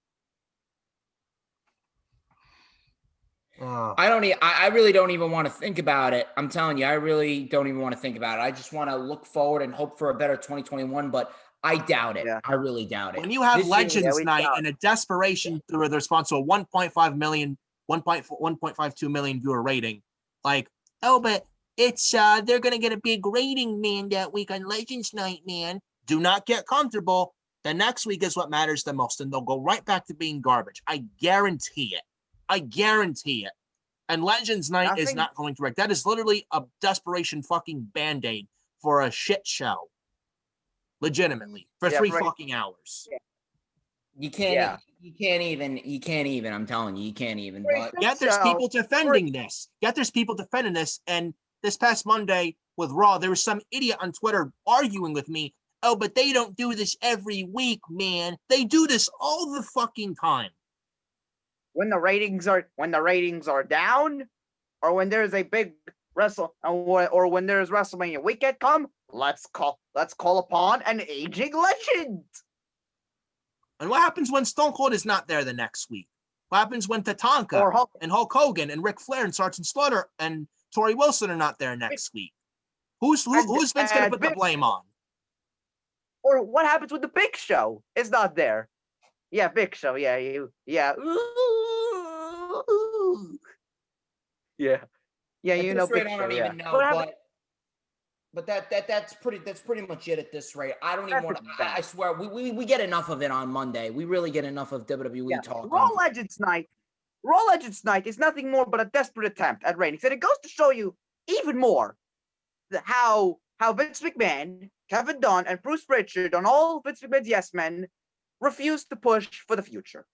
I really don't even want to think about it. I'm telling you, I really don't even want to think about it. I just want to look forward and hope for a better 2021, but I doubt it. Yeah. I really doubt it. When you have Legends Night and a desperation through the response to a 1.5 million, 1.52 million viewer rating, like, oh, but it's they're gonna get a big rating, man, that week on Legends Night, man. Do not get comfortable. The next week is what matters the most, and they'll go right back to being garbage. I guarantee it. And Legends Night is not going to wreck. That is literally a desperation fucking band-aid for a shit show. Legitimately. For 3 fucking hours. Yeah. You can't even, I'm telling you, you can't even. But yet there's people defending this. And this past Monday with Raw, there was some idiot on Twitter arguing with me Oh, but they don't do this every week, man. They do this all the fucking time. When the ratings are down, or when there's a big or when there's WrestleMania weekend come, let's call upon an aging legend. And what happens when Stone Cold is not there the next week? What happens when Tatanka Or Hulk, and Hulk Hogan and Ric Flair and Sergeant Slaughter and Tori Wilson are not there next week? Who's Vince going to put the blame on? or what happens with the Big Show? Is not there. Yeah, Big Show. Yeah, yeah. Yeah. Yeah, At you this know, rate, Big I Show. don't Yeah. even know, but that's pretty much it at this rate. I don't even want to. I swear, we get enough of it on Monday. We really get enough of WWE talk. Raw Legends Night. Raw Legends Night is nothing more but a desperate attempt at ratings, and it goes to show you even more how Vince McMahon, Kevin Dunn, and Bruce Pritchard, on all Vince McMahon's yes men, refuse to push for the future.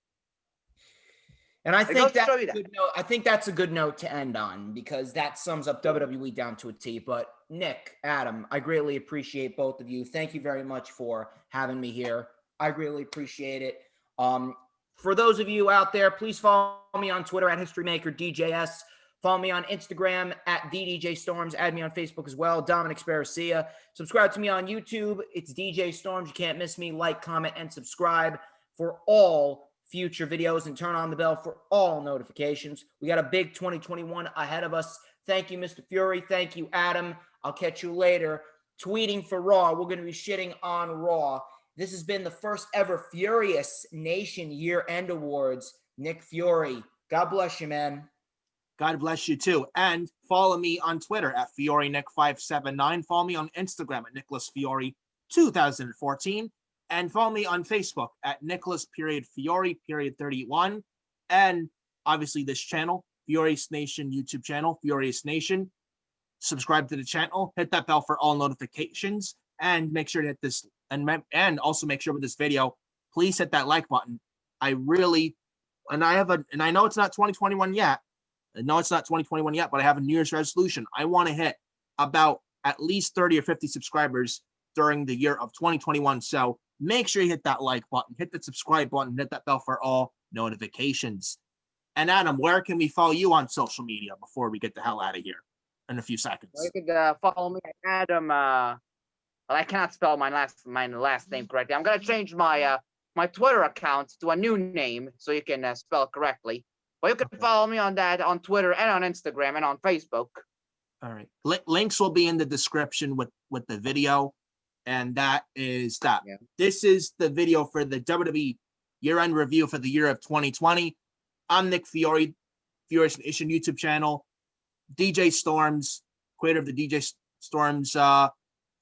And I think that's a good note. I think that's a good note to end on, because that sums up WWE down to a T. But Nick, Adam, I greatly appreciate both of you. Thank you very much for having me here. I greatly appreciate it. For those of you out there, please follow me on Twitter at HistoryMakerDJS. Follow me on Instagram at TheDJStorms. Add me on Facebook as well, Dominic Sparacia. Subscribe to me on YouTube. It's DJ Storms. You can't miss me. Like, comment, and subscribe for all future videos, and turn on the bell for all notifications. We got a big 2021 ahead of us. Thank you, Mr. Fury. Thank you, Adam. I'll catch you later. Tweeting for Raw. We're going to be shitting on Raw. This has been the first ever Furious Nation Year-End Awards. Nick Fury. God bless you, man. God bless you too. And follow me on Twitter at FioryNick579. Follow me on Instagram at NicholasFiore2014. And follow me on Facebook at Nicholas.Fiore.31. And obviously this channel, Furious Nation YouTube channel, Furious Nation. Subscribe to the channel, hit that bell for all notifications, and make sure to hit this, and also make sure with this video, please hit that like button. I know it's not 2021 yet. But I have a New Year's resolution. I want to hit about at least 30 or 50 subscribers during the year of 2021. So make sure you hit that like button, hit the subscribe button, hit that bell for all notifications. And Adam, where can we follow you on social media before we get the hell out of here in a few seconds? You could follow me at Adam. Well, I cannot spell my last name correctly. I'm gonna change my my Twitter account to a new name so you can spell it correctly. But you can follow me on that on Twitter and on Instagram and on Facebook. All right. Links will be in the description with the video. And that is that. Yeah. This is the video for the WWE year-end review for the year of 2020. I'm Nick Fiore, Furious Nation YouTube channel. DJ Storms, creator of the DJ Storms Stormsmeister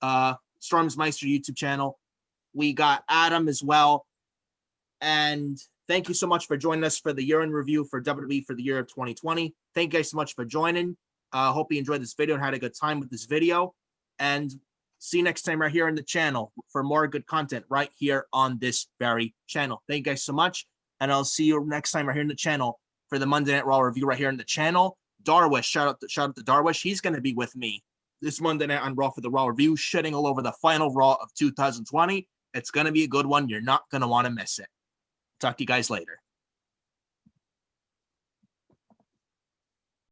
YouTube channel. We got Adam as well. And thank you so much for joining us for the year-end review for WWE for the year of 2020. Thank you guys so much for joining. Hope you enjoyed this video and had a good time with this video. And see you next time right here on the channel for more good content right here on this very channel. Thank you guys so much. And I'll see you next time right here in the channel for the Monday Night Raw review right here in the channel. Darwish, shout out to Darwish. He's going to be with me this Monday night on Raw for the Raw review, shitting all over the final Raw of 2020. It's going to be a good one. You're not going to want to miss it. Talk to you guys later.